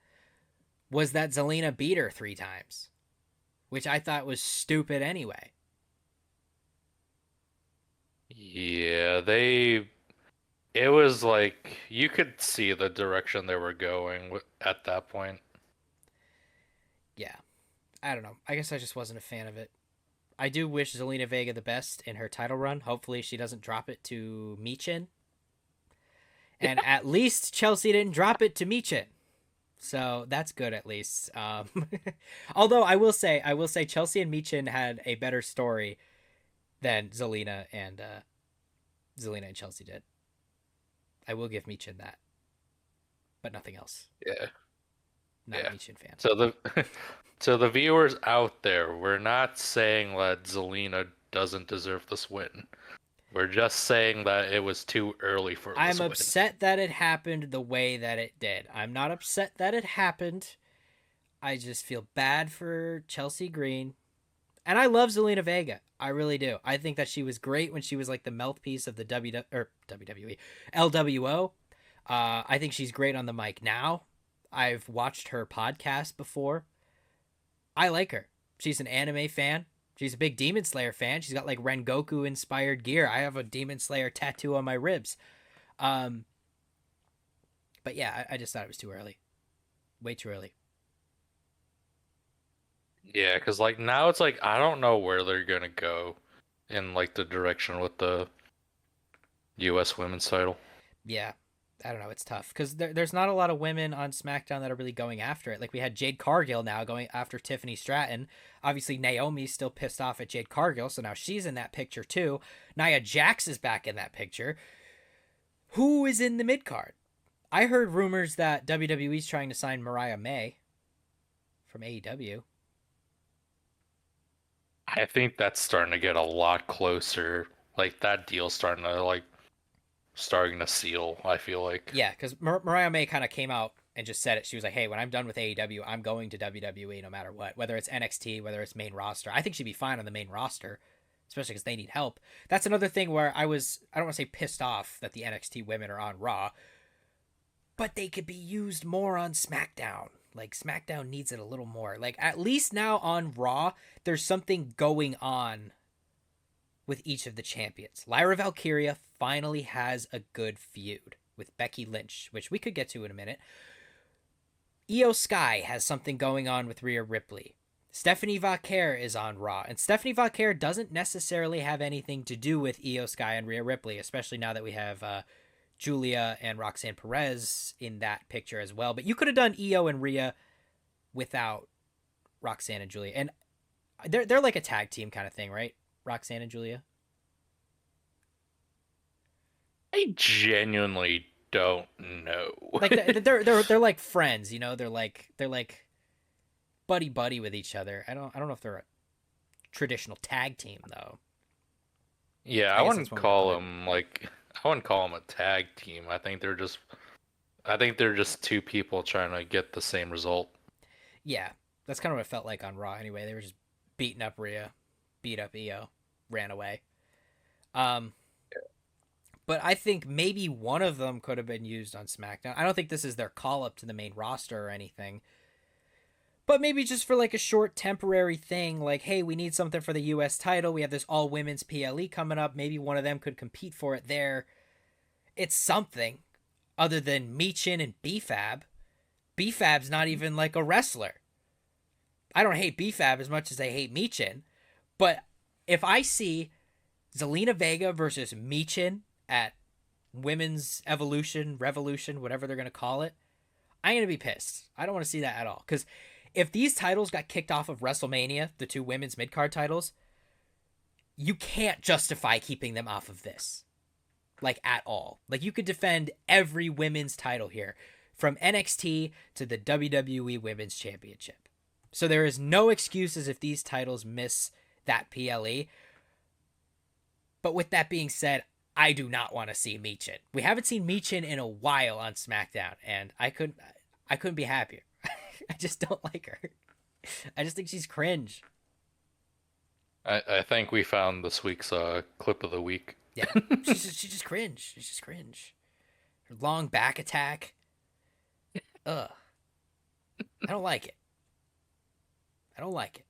was that Zelina beat her 3 times, which I thought was stupid anyway. Yeah, they. It was like you could see the direction they were going at that point. Yeah, I don't know. I guess I just wasn't a fan of it. I do wish Zelina Vega the best in her title run. Hopefully, she doesn't drop it to Michin. And at least Chelsea didn't drop it to Michin. So that's good at least. Although I will say Chelsea and Michin had a better story than Zelina and Chelsea did. I will give Michin that, but nothing else. Yeah, Not a yeah. Michin fan. So the to the viewers out there, we're not saying that Zelina doesn't deserve this win. We're just saying that it was too early for this I'm win. upset that it happened the way that it did. I'm not upset that it happened. I just feel bad for Chelsea Green. And I love Zelina Vega. I really do. I think that she was great when she was like the mouthpiece of the WWE, LWO. I think she's great on the mic now. I've watched her podcast before. I like her. She's an anime fan. She's a big Demon Slayer fan. She's got like Rengoku inspired gear. I have a Demon Slayer tattoo on my ribs. Um, but yeah, I just thought it was too early. Way too early. Yeah, because like now it's like I don't know where they're gonna go in like the direction with the U.S. women's title. Yeah, I don't know. It's tough because there's not a lot of women on SmackDown that are really going after it. Like we had Jade Cargill now going after Tiffany Stratton. Obviously, Naomi's still pissed off at Jade Cargill, so now she's in that picture too. Nia Jax is back in that picture. Who is in the mid card? I heard rumors that WWE's trying to sign Mariah May from AEW. I think that's starting to get a lot closer. Like that deal's starting to seal. I feel like. Yeah, because Mariah May kind of came out and just said it. She was like, "Hey, when I'm done with AEW, I'm going to WWE no matter what, whether it's NXT, whether it's main roster. I think she'd be fine on the main roster, especially because they need help." That's another thing where I don't want to say pissed off that the NXT women are on Raw, but they could be used more on SmackDown. Like SmackDown needs it a little more. Like at least now on Raw, there's something going on with each of the champions. Lyra Valkyria finally has a good feud with Becky Lynch, which we could get to in a minute. Io Sky has something going on with Rhea Ripley. Stephanie Vaquer is on Raw, and Stephanie Vaquer doesn't necessarily have anything to do with Io Sky and Rhea Ripley, especially now that we have Julia and Roxanne Perez in that picture as well. But you could have done Io and Rhea without Roxanne and Julia, and they're like a tag team kind of thing, right? Roxanne and Julia. I genuinely don't know. Like they're like friends, you know. They're like buddy buddy with each other. I don't know if they're a traditional tag team though. Yeah, I guess that's one way to put it. I wouldn't call them a tag team. I think they're just two people trying to get the same result. Yeah, that's kind of what it felt like on Raw. Anyway, they were just beating up Rhea, beat up Io, ran away. Um, but I think maybe one of them could have been used on SmackDown. I don't think this is their call up to the main roster or anything. But maybe just for like a short temporary thing, like, hey, we need something for the US title. We have this all women's PLE coming up. Maybe one of them could compete for it there. It's something other than Michin and BFAB. BFAB's not even like a wrestler. I don't hate BFAB as much as I hate Michin. But if I see Zelina Vega versus Michin at Women's Evolution, Revolution, whatever they're going to call it, I'm going to be pissed. I don't want to see that at all. Because if these titles got kicked off of WrestleMania, the two women's mid-card titles, you can't justify keeping them off of this. Like, at all. Like, you could defend every women's title here, from NXT to the WWE Women's Championship. So there is no excuses if these titles miss that PLE. But with that being said, I do not want to see Michin. We haven't seen Michin in a while on SmackDown, and I couldn't be happier. I just don't like her. I just think she's cringe. I think we found this week's clip of the week. Yeah, she's just cringe. She's just cringe. Her long back attack. Ugh. I don't like it. I don't like it.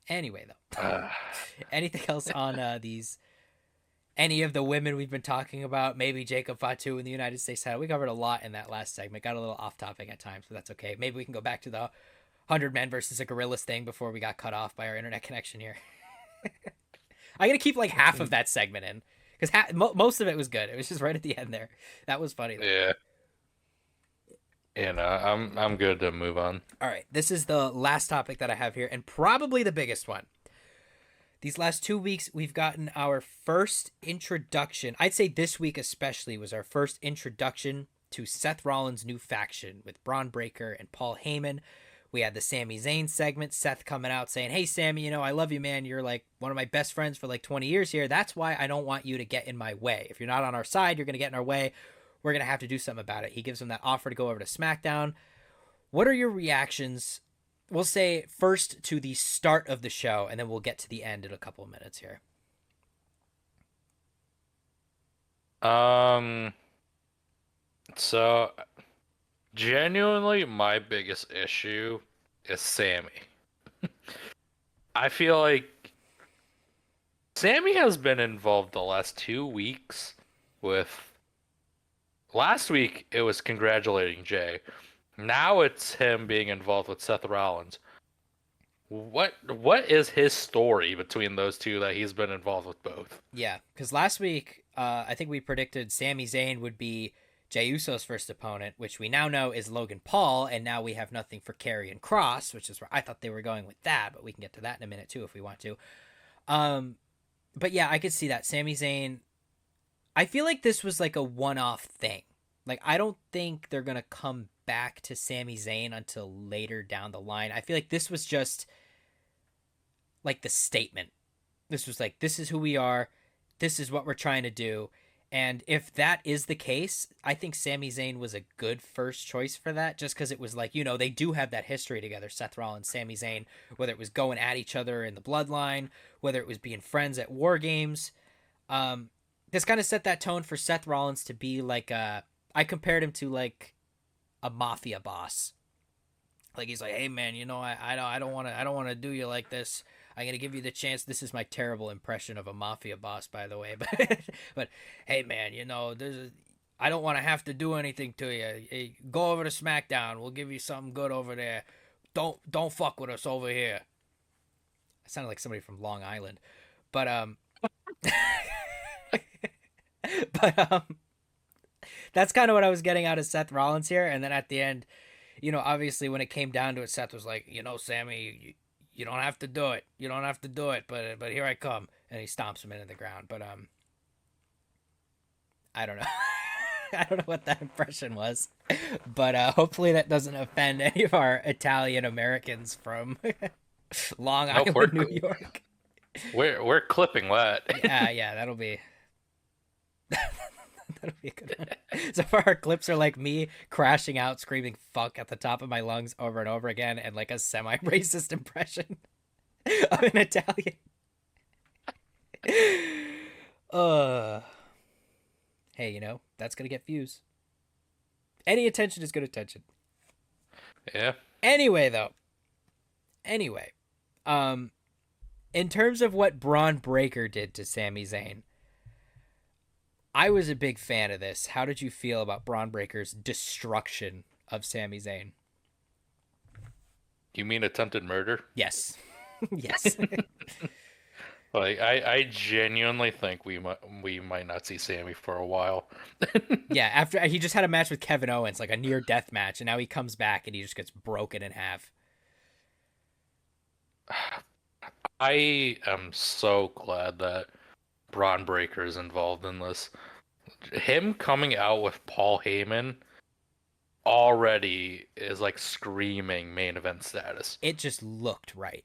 Anyway, though. Anything else on these? Any of the women we've been talking about? Maybe Jacob Fatu in the United States title. We covered a lot in that last segment. Got a little off topic at times, but that's okay. Maybe we can go back to the 100 men versus a gorillas thing before we got cut off by our internet connection here. I'm going to keep like half of that segment in because most of it was good. It was just right at the end there. That was funny, though. Yeah. And I'm good to move on. All right. This is the last topic that I have here, and probably the biggest one. These last 2 weeks, we've gotten our first introduction. I'd say this week especially was our first introduction to Seth Rollins' new faction with Bron Breakker and Paul Heyman. We had the Sami Zayn segment, Seth coming out saying, hey, Sami, I love you, man. You're like one of my best friends for like 20 years here. That's why I don't want you to get in my way. If you're not on our side, you're going to get in our way. We're going to have to do something about it. He gives him that offer to go over to SmackDown. What are your reactions? We'll say first to the start of the show, and then we'll get to the end in a couple of minutes here. So genuinely, my biggest issue is Sami. I feel like Sami has been involved the last 2 weeks with. Last week, it was congratulating Jay. Now it's him being involved with Seth Rollins. What is his story between those two that he's been involved with both? Yeah, because last week, I think we predicted Sami Zayn would be Jey Uso's first opponent, which we now know is Logan Paul, and now we have nothing for Karrion Kross, which is where I thought they were going with that, but we can get to that in a minute too if we want to. But yeah, I could see that. Sami Zayn, I feel like this was like a one-off thing. Like, I don't think they're going to come back to Sami Zayn until later down the line. I feel like this was just like the statement. This was like, this is who we are. This is what we're trying to do. And if that is the case, I think Sami Zayn was a good first choice for that, just because it was like, they do have that history together, Seth Rollins, Sami Zayn, whether it was going at each other in the bloodline, whether it was being friends at War Games. This kind of set that tone for Seth Rollins to be like I compared him to like a mafia boss. Like, he's like, hey man, I don't want to do you like this. I'm gonna give you the chance. This is my terrible impression of a mafia boss, by the way. But hey man, I don't want to have to do anything to you. Hey, go over to SmackDown. We'll give you something good over there. Don't fuck with us over here. I sounded like somebody from Long Island, but that's kind of what I was getting out of Seth Rollins here. And then at the end, obviously when it came down to it, Seth was like, Sami, you don't have to do it. You don't have to do it, but here I come. And he stomps him into the ground. But I don't know. I don't know what that impression was. But hopefully that doesn't offend any of our Italian Americans from Long Island, New York. We're clipping that. Yeah, that'll be that'll be a good one. So far, our clips are like me crashing out, screaming "fuck" at the top of my lungs over and over again, and like a semi-racist impression of an Italian. hey, that's gonna get views. Any attention is good attention. Yeah. Anyway, though. Anyway, um, in terms of what Bron Breakker did to Sami Zayn, I was a big fan of this. How did you feel about Bron Breakker's destruction of Sami Zayn? You mean attempted murder? Yes. Yes. Like I genuinely think we might not see Sammy for a while. Yeah, after he just had a match with Kevin Owens, like a near death match, and now he comes back and he just gets broken in half. I am so glad that Bron Breakker is involved in this. Him coming out with Paul Heyman already is like screaming main event status. It just looked right.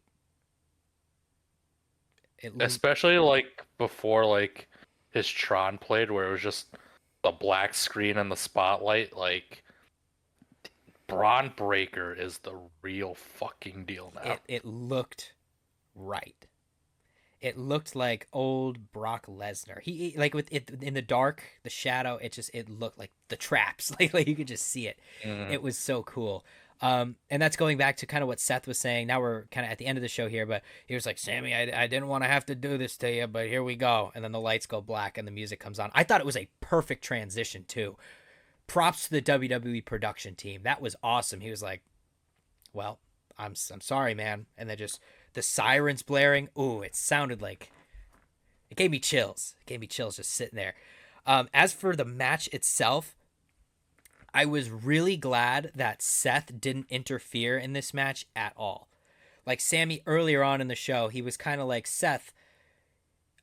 It Especially like before like his Tron played where it was just the black screen and the spotlight, like Bron Breakker is the real fucking deal now. it looked right. It looked like old Brock Lesnar. He like with it in the dark, the shadow. It looked like the traps. Like you could just see it. Mm. It was so cool. And that's going back to kind of what Seth was saying. Now we're kind of at the end of the show here, but he was like, Sammy, I didn't want to have to do this to you, but here we go. And then the lights go black and the music comes on. I thought it was a perfect transition too. Props to the WWE production team. That was awesome. He was like, well, I'm sorry, man. And then just the sirens blaring. Ooh, it sounded like it gave me chills. It gave me chills just sitting there. As for the match itself, I was really glad that Seth didn't interfere in this match at all. Like Sammy earlier on in the show, he was kind of like, Seth,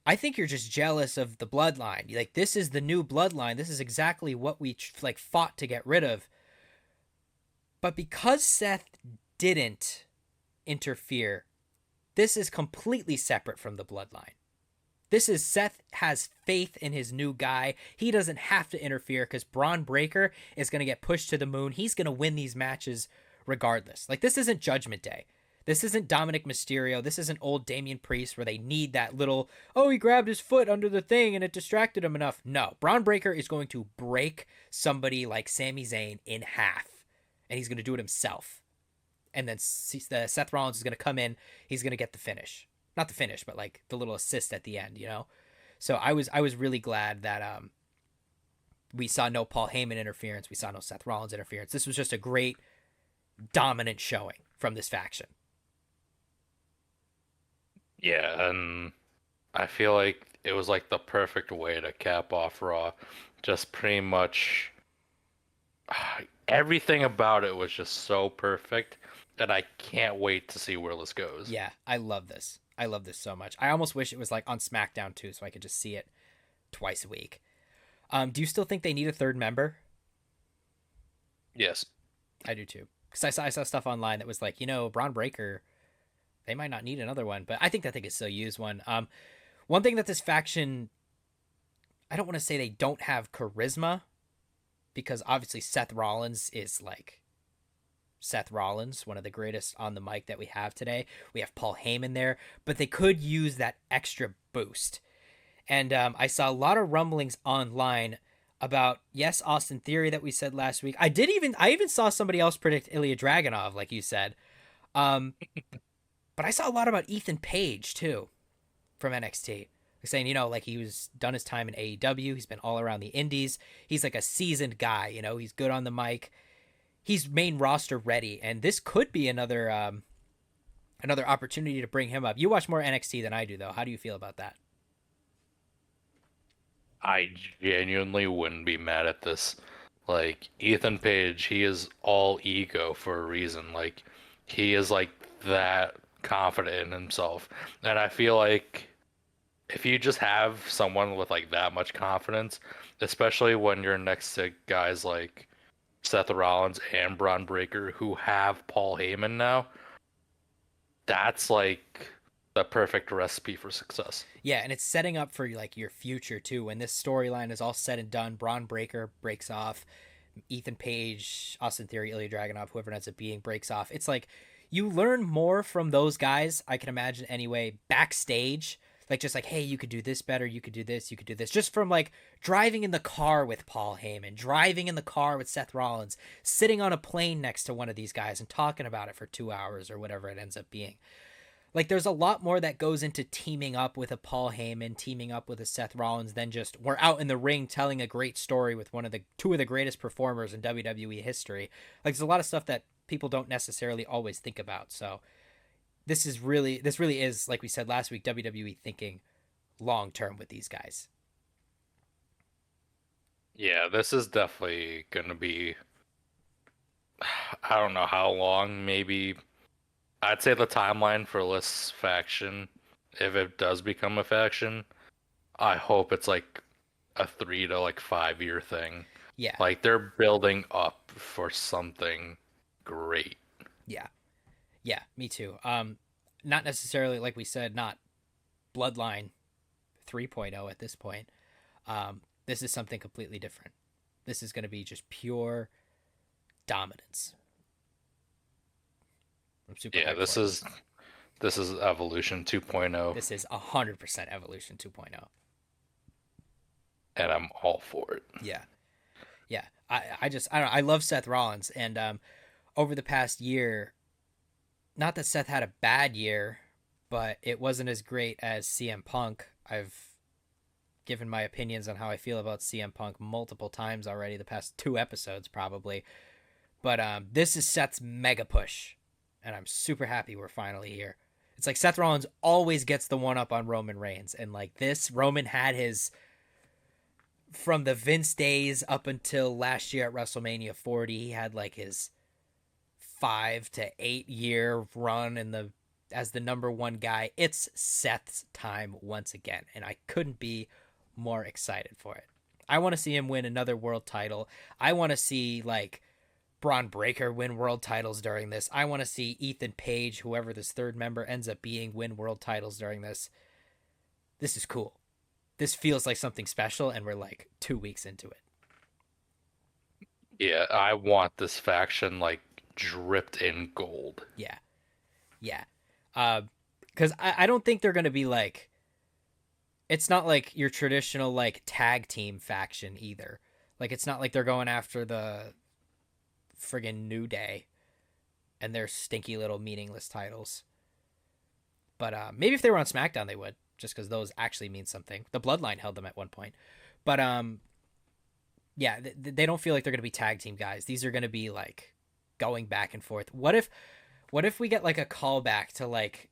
I think you're just jealous of the bloodline. Like this is the new bloodline. This is exactly what we like fought to get rid of. But because Seth didn't interfere, this is completely separate from the bloodline. This is Seth has faith in his new guy. He doesn't have to interfere because Bron Breakker is going to get pushed to the moon. He's going to win these matches regardless. Like, this isn't Judgment Day. This isn't Dominic Mysterio. This isn't old Damian Priest where they need that little, oh, he grabbed his foot under the thing and it distracted him enough. No, Bron Breakker is going to break somebody like Sami Zayn in half. And he's going to do it himself. And then Seth Rollins is going to come in. He's going to get the finish. Not the finish, but like the little assist at the end, So I was really glad that we saw no Paul Heyman interference. We saw no Seth Rollins interference. This was just a great dominant showing from this faction. Yeah, and I feel like it was like the perfect way to cap off Raw. Just pretty much everything about it was just so perfect that I can't wait to see where this goes. Yeah, I love this. I love this so much. I almost wish it was like on SmackDown too, so I could just see it twice a week. Do you still think they need a third member? Yes. I do too. Because I saw stuff online that was like, Bron Breakker, they might not need another one, but I think that they could still use one. One thing that this faction, I don't want to say they don't have charisma, because obviously Seth Rollins is like Seth Rollins, one of the greatest on the mic that we have today. We have Paul Heyman there, but they could use that extra boost. And I saw a lot of rumblings online about, yes, Austin Theory that we said last week. I even saw somebody else predict Ilya Dragunov, like you said. But I saw a lot about Ethan Page too, from NXT. Saying, like he was done his time in AEW. He's been all around the indies. He's like a seasoned guy, he's good on the mic. He's main roster ready, and this could be another opportunity to bring him up. You watch more NXT than I do, though. How do you feel about that? I genuinely wouldn't be mad at this. Like, Ethan Page, he is all ego for a reason. Like, he is like that confident in himself. And I feel like if you just have someone with like that much confidence, especially when you're next to guys like Seth Rollins and Bron Breakker who have Paul Heyman now, that's like the perfect recipe for success. Yeah, and it's setting up for like your future too. When this storyline is all said and done, Bron Breakker breaks off, Ethan Page, Austin Theory, Ilya Dragunov, whoever it ends up being breaks off. It's like you learn more from those guys, I can imagine anyway, backstage Like, just like, hey, you could do this better, you could do this, you could do this. Just from like driving in the car with Paul Heyman, driving in the car with Seth Rollins, sitting on a plane next to one of these guys and talking about it for 2 hours or whatever it ends up being. Like, there's a lot more that goes into teaming up with a Paul Heyman, teaming up with a Seth Rollins than just we're out in the ring telling a great story with two of the greatest performers in WWE history. Like, there's a lot of stuff that people don't necessarily always think about. So this really is, like we said last week, WWE thinking long term with these guys. Yeah, this is definitely gonna be, I don't know how long, maybe I'd say the timeline for this faction, if it does become a faction, I hope it's like a 3 to 5 year thing. Yeah. Like they're building up for something great. Yeah. Yeah, me too. Not necessarily, like we said, not Bloodline 3.0 at this point. This is something completely different. This is going to be just pure dominance. I'm super Yeah, hyped this for it. is Evolution 2.0, This is 100% Evolution 2.0. and I'm all for it. Yeah. Yeah. I don't know. I love Seth Rollins. And over the past year, not that Seth had a bad year, but it wasn't as great as CM Punk. I've given my opinions on how I feel about CM Punk multiple times already, the past 2 episodes probably. But this is Seth's mega push, and I'm super happy we're finally here. It's like Seth Rollins always gets the one up on Roman Reigns, and like this, Roman had his from the Vince days up until last year at WrestleMania 40. He had like his 5 to 8 year run as the number one guy. It's Seth's time once again, and I couldn't be more excited for it. I want to see him win another world title. I want to see like Bron Breakker win world titles during this. I want to see Ethan Page, whoever this third member ends up being, win world titles during this. This is cool. This feels like something special, and we're like 2 weeks into it. Yeah, I want this faction like dripped in gold. Yeah. Yeah. Because I don't think they're going to be like, it's not like your traditional like tag team faction either. Like, it's not like they're going after the friggin' New Day and their stinky little meaningless titles. But maybe if they were on SmackDown, they would, just because those actually mean something. The Bloodline held them at one point. But yeah, they don't feel like they're going to be tag team guys. These are going to be like going back and forth. What if we get like a callback to like,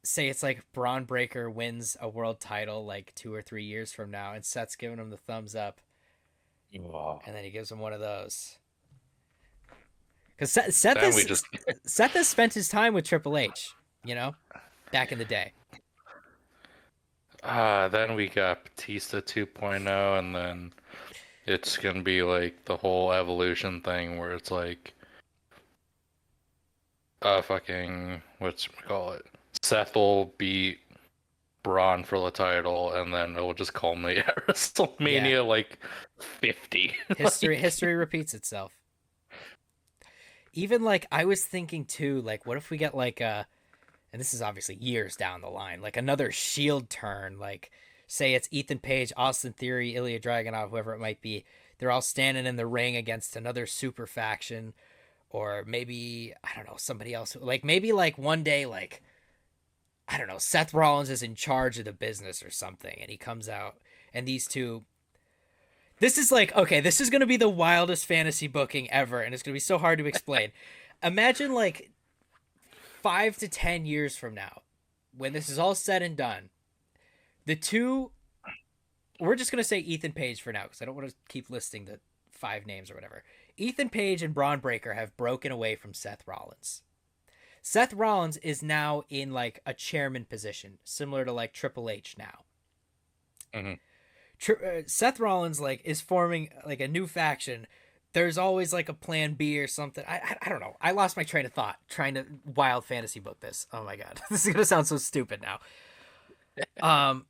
say it's like Bron Breakker wins a world title like 2 or 3 years from now, and Seth's giving him the thumbs up, Wow. and then he gives him one of those. Because Seth has spent his time with Triple H, back in the day. Then we got Batista 2.0, and then it's gonna be like the whole evolution thing where it's like, fucking whatchamacallit, Seth will beat Braun for the title, and then it will just culminate at WrestleMania like 50. History repeats itself. Even like I was thinking too, like what if we get like and this is obviously years down the line, like another Shield turn, like say it's Ethan Page, Austin Theory, Ilya Dragunov, whoever it might be. They're all standing in the ring against another super faction, or maybe I don't know, somebody else. Like maybe like one day, like I don't know, Seth Rollins is in charge of the business or something, and he comes out, and these two. This is like, okay, this is going to be the wildest fantasy booking ever, and it's going to be so hard to explain. Imagine like 5 to 10 years from now, when this is all said and done, the two, we're just going to say Ethan Page for now, because I don't want to keep listing the 5 names or whatever. Ethan Page and Bron Breakker have broken away from Seth Rollins. Seth Rollins is now in like a chairman position, similar to like Triple H now. Mm-hmm. Seth Rollins like is forming like a new faction. There's always like a plan B or something. I don't know. I lost my train of thought trying to wild fantasy book this. Oh my god, this is gonna sound so stupid now. Because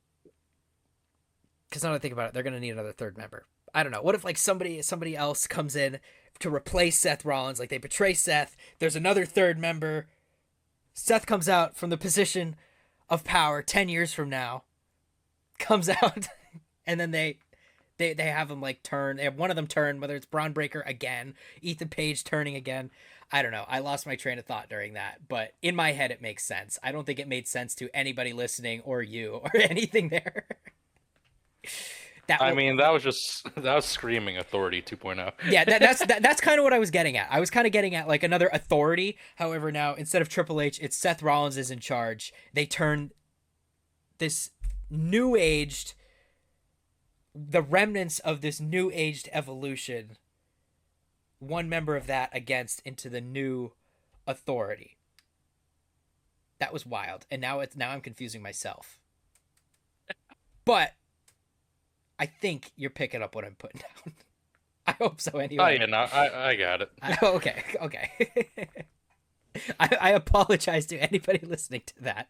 now that I think about it, they're gonna need another third member. I don't know. What if like somebody else comes in to replace Seth Rollins? Like they betray Seth. There's another third member. Seth comes out from the position of power 10 years from now comes out, and then they have them like turn. They have one of them turn, whether it's Bron Breakker again, Ethan Page turning again. I don't know. I lost my train of thought during that, but in my head it makes sense. I don't think it made sense to anybody listening or you or anything there. that I will, mean, that was just that was screaming authority 2.0. yeah, that's kind of what I was getting at. I was kind of getting at like another authority. However, now instead of Triple H, it's Seth Rollins is in charge. They turn this new aged, the remnants of this new aged evolution, one member of that against into the new authority. That was wild, and now I'm confusing myself. But I think you're picking up what I'm putting down. I hope so. Oh Anyway. yeah, no, I got it. Okay. I apologize to anybody listening to that.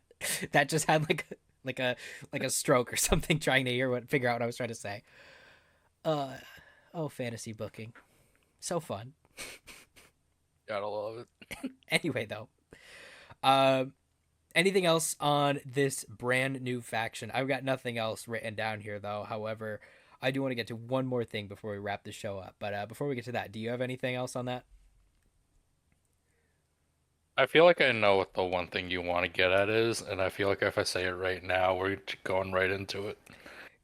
That just had like a stroke or something, trying to figure out what I was trying to say. Fantasy booking, so fun. Gotta love it. Anyway, though, anything else on this brand new faction? I've got nothing else written down here, though. However, I do want to get to one more thing before we wrap the show up. But before we get to that, do you have anything else on that? I feel like I know what the one thing you want to get at is, and I feel like if I say it right now, we're going right into it.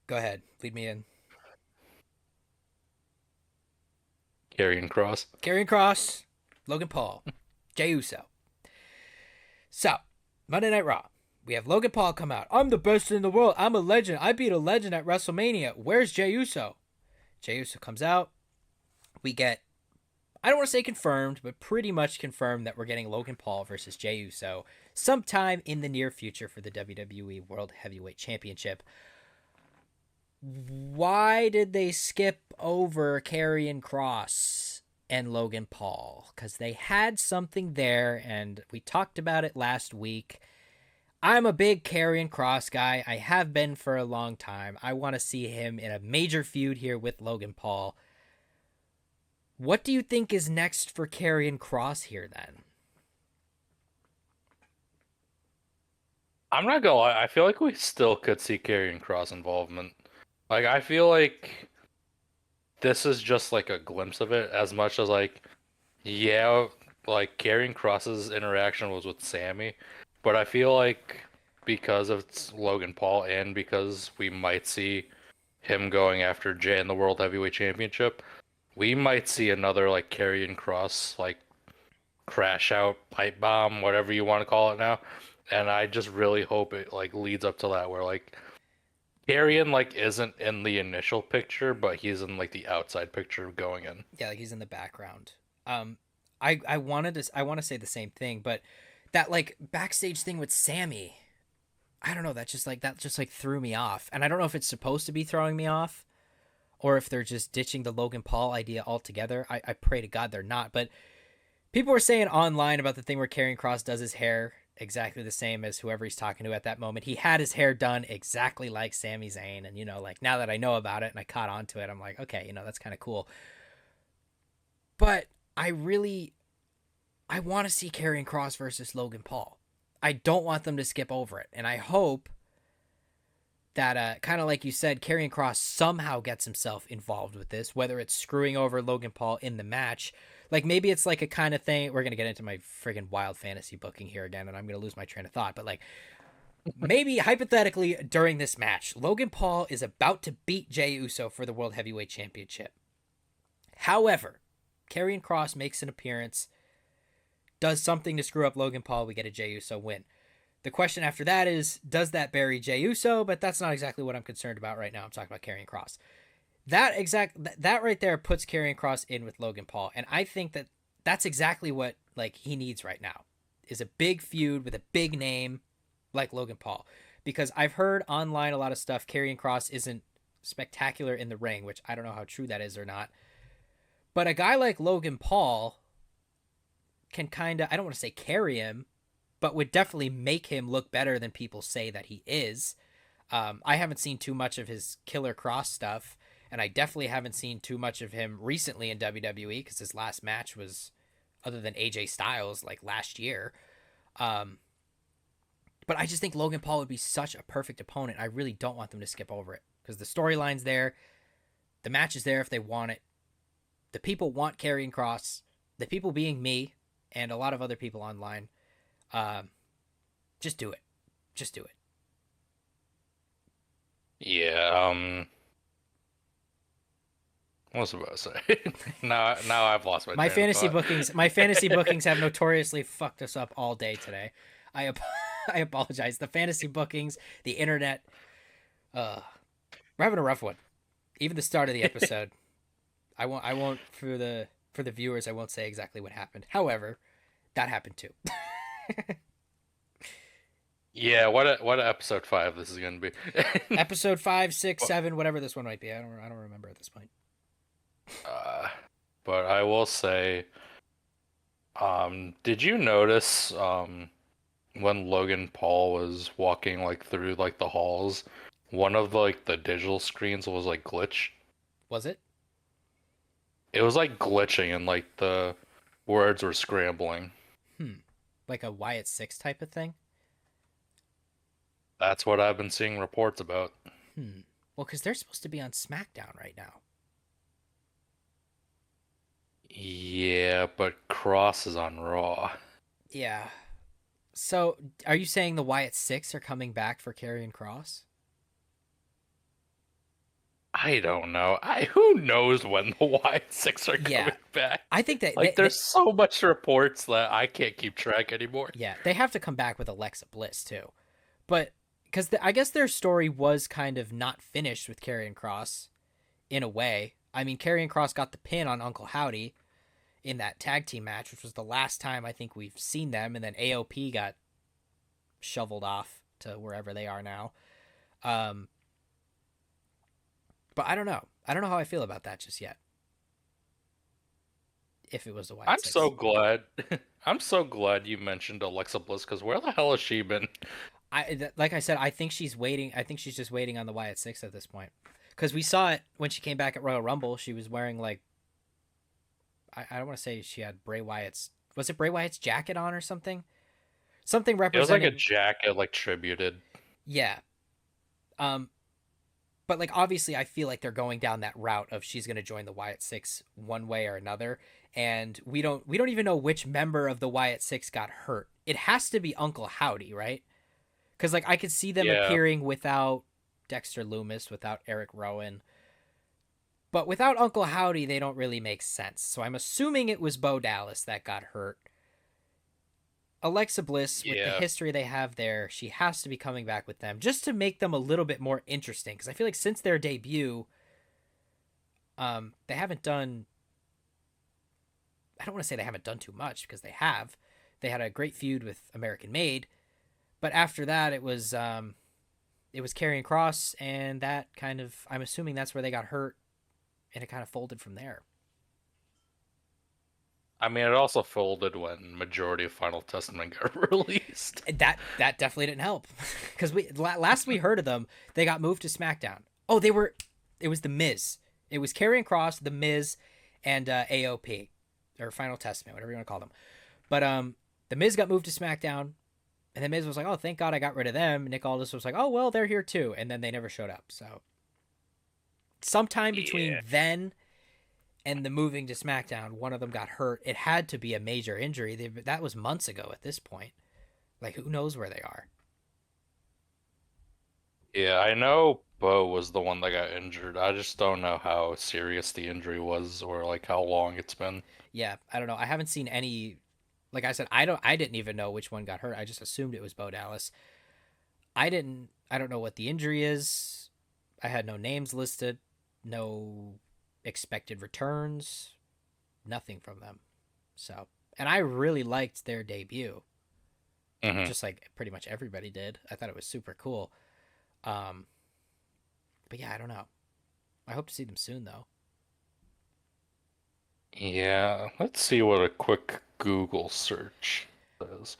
Go ahead, lead me in. Karrion Kross. Karrion Kross, Logan Paul, Jey Uso. So, Monday Night Raw. We have Logan Paul come out. I'm the best in the world. I'm a legend. I beat a legend at WrestleMania. Where's Jey Uso? Jey Uso comes out. We get, I don't want to say confirmed, but pretty much confirmed that we're getting Logan Paul versus Jey Uso sometime in the near future for the WWE World Heavyweight Championship. Why did they skip over Karrion Kross and Logan Paul? Because they had something there, and we talked about it last week. I'm a big Karrion Kross guy. I have been for a long time. I want to see him in a major feud here with Logan Paul. What do you think is next for Karrion Kross here, then? I'm not gonna lie, I feel like we still could see Karrion Kross involvement. Like, I feel like this is just like a glimpse of it, as much as like, yeah, like Karrion Kross's interaction was with Sami, but I feel like because of Logan Paul and because we might see him going after Jay in the World Heavyweight Championship, we might see another like Karrion Kross like crash out pipe bomb, whatever you want to call it now. And I just really hope it like leads up to that, where like Karrion like isn't in the initial picture, but he's in like the outside picture going in. Yeah, like he's in the background. I want to say the same thing, but that like backstage thing with Sami, I don't know, that just like threw me off. And I don't know if it's supposed to be throwing me off or if they're just ditching the Logan Paul idea altogether. I pray to God they're not. But people were saying online about the thing where Karrion Kross does his hair exactly the same as whoever he's talking to at that moment. He had his hair done exactly like Sami Zayn. And, like now that I know about it and I caught on to it, I'm like, okay, that's kind of cool. But I want to see Karrion Kross versus Logan Paul. I don't want them to skip over it. And I hope that, kind of like you said, Karrion Kross somehow gets himself involved with this, whether it's screwing over Logan Paul in the match. Like, maybe it's like a kind of thing. We're going to get into my friggin' wild fantasy booking here again, and I'm going to lose my train of thought. But, like, maybe hypothetically during this match, Logan Paul is about to beat Jey Uso for the World Heavyweight Championship. However, Karrion Kross makes an appearance, does something to screw up Logan Paul, we get a Jey Uso win. The question after that is, does that bury Jey Uso? But that's not exactly what I'm concerned about right now. I'm talking about Karrion Kross. That right there puts Karrion Kross in with Logan Paul, and I think that that's exactly what like he needs right now, is a big feud with a big name like Logan Paul. Because I've heard online a lot of stuff, Karrion Kross isn't spectacular in the ring, which I don't know how true that is or not. But a guy like Logan Paul can kind of, I don't want to say carry him, but would definitely make him look better than people say that he is. I haven't seen too much of his Killer Kross stuff, and I definitely haven't seen too much of him recently in WWE because his last match was, other than AJ Styles, like last year. But I just think Logan Paul would be such a perfect opponent. I really don't want them to skip over it because the storyline's there, the match is there if they want it. The people want Karrion Kross. The people being me and a lot of other people online. Just do it. Just do it. Yeah. What was I about to say? now I've lost my My train of fantasy thought. bookings, my fantasy bookings have notoriously fucked us up all day today. I I apologize. The fantasy bookings, the internet, we're having a rough one. Even the start of the episode. I won't for the viewers, I won't say exactly what happened. However, that happened too. Yeah, what a episode 5 this is gonna be. Episode 5, 6, 7, whatever this one might be. I don't remember at this point. uh, but I will say, did you notice when Logan Paul was walking like through like the halls, one of like the digital screens was like glitch. Was it? It was like glitching and like the words were scrambling. Hmm. Like a Wyatt 6 type of thing? That's what I've been seeing reports about. Hmm. Well, because they're supposed to be on SmackDown right now. Yeah, but Cross is on Raw. Yeah. So, are you saying the Wyatt 6 are coming back for Karrion Kross? I don't know. Who knows when the Wyatt Six are Yeah. coming back? I think that Like, there's so much reports that I can't keep track anymore. yeah, they have to come back with Alexa Bliss too. But because I guess their story was kind of not finished with Karrion Kross in a way. I mean, Karrion Kross got the pin on Uncle Howdy in that tag team match, which was the last time I think we've seen them, and then AOP got shoveled off to wherever they are now. Um, but I don't know. I don't know how I feel about that just yet. If it was the Wyatt I'm Six. so glad. I'm so glad you mentioned Alexa Bliss because where the hell has she been? Like I said, I think she's waiting. I think she's just waiting on the Wyatt 6 at this point. Because we saw it when she came back at Royal Rumble. She was wearing like, I don't want to say she had Bray Wyatt's. Was it Bray Wyatt's jacket on or something? Something It was like representing. a jacket, like tributed. Yeah. Um, but like obviously, I feel like they're going down that route of she's going to join the Wyatt 6 one way or another, and we don't even know which member of the Wyatt 6 got hurt. It has to be Uncle Howdy, right? Because like I could see them Yeah. appearing without Dexter Loomis, without Eric Rowan, but without Uncle Howdy, they don't really make sense. So I'm assuming it was Bo Dallas that got hurt. Alexa Bliss, with the Yeah. history they have there, she has to be coming back with them just to make them a little bit more interesting. Because I feel like since their debut, they haven't done. I don't want to say they haven't done too much because they have. They had a great feud with American Made, but after that, it was Karrion Kross, and that kind of I'm assuming that's where they got hurt, and it kind of folded from there. I mean, it also folded when majority of Final Testament got released. That definitely didn't help because last we heard of them, they got moved to SmackDown. Oh, they were. It was the Miz. It was Karrion Kross, the Miz, and AOP or Final Testament, whatever you want to call them. But the Miz got moved to SmackDown, and the Miz was like, "Oh, thank God I got rid of them." Nick Aldis was like, "Oh well, they're here too," and then they never showed up. So sometime between Yeah. then and the moving to SmackDown, one of them got hurt. It had to be a major injury. That was months ago at this point. Like, who knows where they are? Yeah, I know Bo was the one that got injured. I just don't know how serious the injury was or like how long it's been. Yeah, I don't know. I haven't seen any. Like I said, I didn't even know which one got hurt. I just assumed it was Bo Dallas. I didn't. I don't know what the injury is. I had no names listed, no expected returns, nothing from them. So, and I really liked their debut, Hmm. just like pretty much everybody did. I thought it was super cool. Um, but yeah, I don't know. I hope to see them soon, though. Yeah, let's see what a quick Google search says.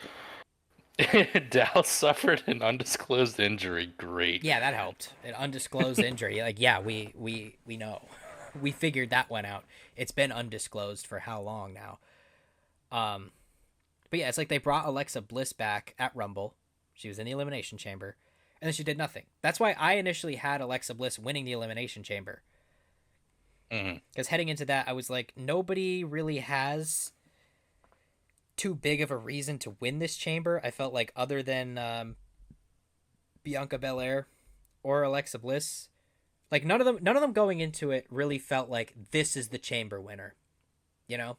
Dallas suffered an undisclosed injury. Great. Yeah, that helped. An undisclosed injury. Like, yeah, we know. We figured that one out. It's been undisclosed for how long now? But yeah, it's like they brought Alexa Bliss back at Rumble. She was in the Elimination Chamber, and then she did nothing. That's why I initially had Alexa Bliss winning the Elimination Chamber. Mm-hmm. Because heading into that, I was like, nobody really has too big of a reason to win this chamber. I felt like other than Bianca Belair or Alexa Bliss, like none of them going into it really felt like this is the chamber winner, you know?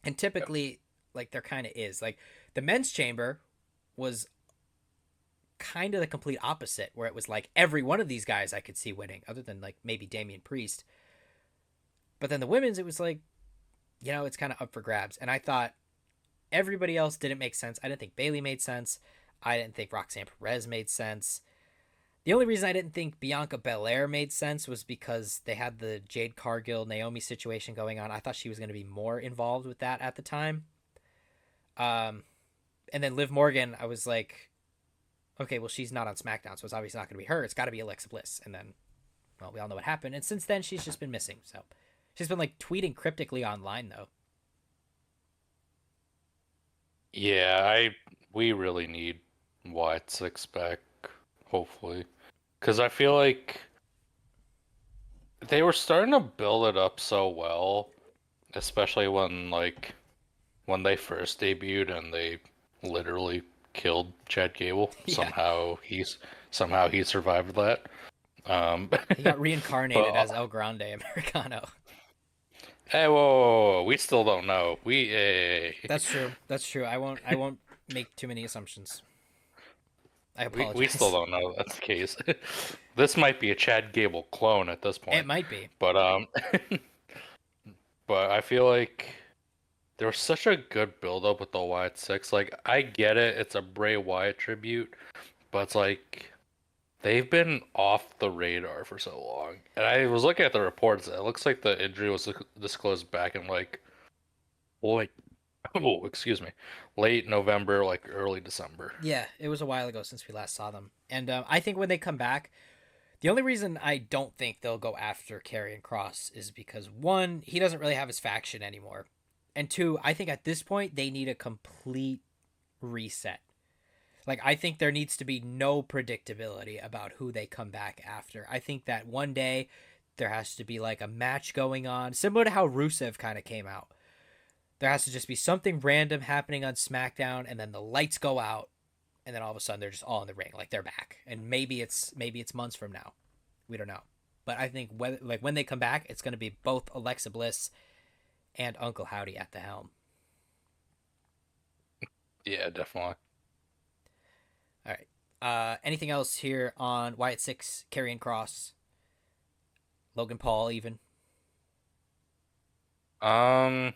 And typically, like there kind of is. Like the men's chamber was kind of the complete opposite, where it was like every one of these guys I could see winning, other than like maybe Damian Priest. But then the women's, it was like, it's kind of up for grabs. And I thought everybody else didn't make sense. I didn't think Bayley made sense. I didn't think Roxanne Perez made sense. The only reason I didn't think Bianca Belair made sense was because they had the Jade Cargill Naomi situation going on. I thought she was going to be more involved with that at the time. And then Liv Morgan, I was like, okay, well, she's not on SmackDown, so it's obviously not going to be her. It's got to be Alexa Bliss. And then, well, we all know what happened. And since then, she's just been missing. So she's been like tweeting cryptically online, though. Yeah, we really need Wyatt Six back, hopefully, because I feel like they were starting to build it up so well, especially when they first debuted and they literally killed Chad Gable. Yeah. Somehow he survived that. He got reincarnated but, as El Grande Americano. Hey, whoa, we still don't know. That's true. That's true. I won't make too many assumptions. I apologize. We still don't know that's the case. This might be a Chad Gable clone at this point. It might be. But but I feel like there was such a good build up with the Wyatt Six. Like I get it, it's a Bray Wyatt tribute, but it's like they've been off the radar for so long. And I was looking at the reports. It looks like the injury was disclosed back in oh, excuse me, late November, like early December. Yeah, it was a while ago since we last saw them. And I think when they come back, the only reason I don't think they'll go after Karrion Kross is because, one, he doesn't really have his faction anymore. And two, I think at this point, they need a complete reset. Like, I think there needs to be no predictability about who they come back after. I think that one day there has to be like a match going on, similar to how Rusev kind of came out. There has to just be something random happening on SmackDown, and then the lights go out, and then all of a sudden they're just all in the ring, like they're back. And maybe it's months from now, we don't know. But I think when they come back, it's going to be both Alexa Bliss and Uncle Howdy at the helm. Yeah, definitely. All right. Anything else here on Wyatt Six, Karrion Kross, Logan Paul, even? No,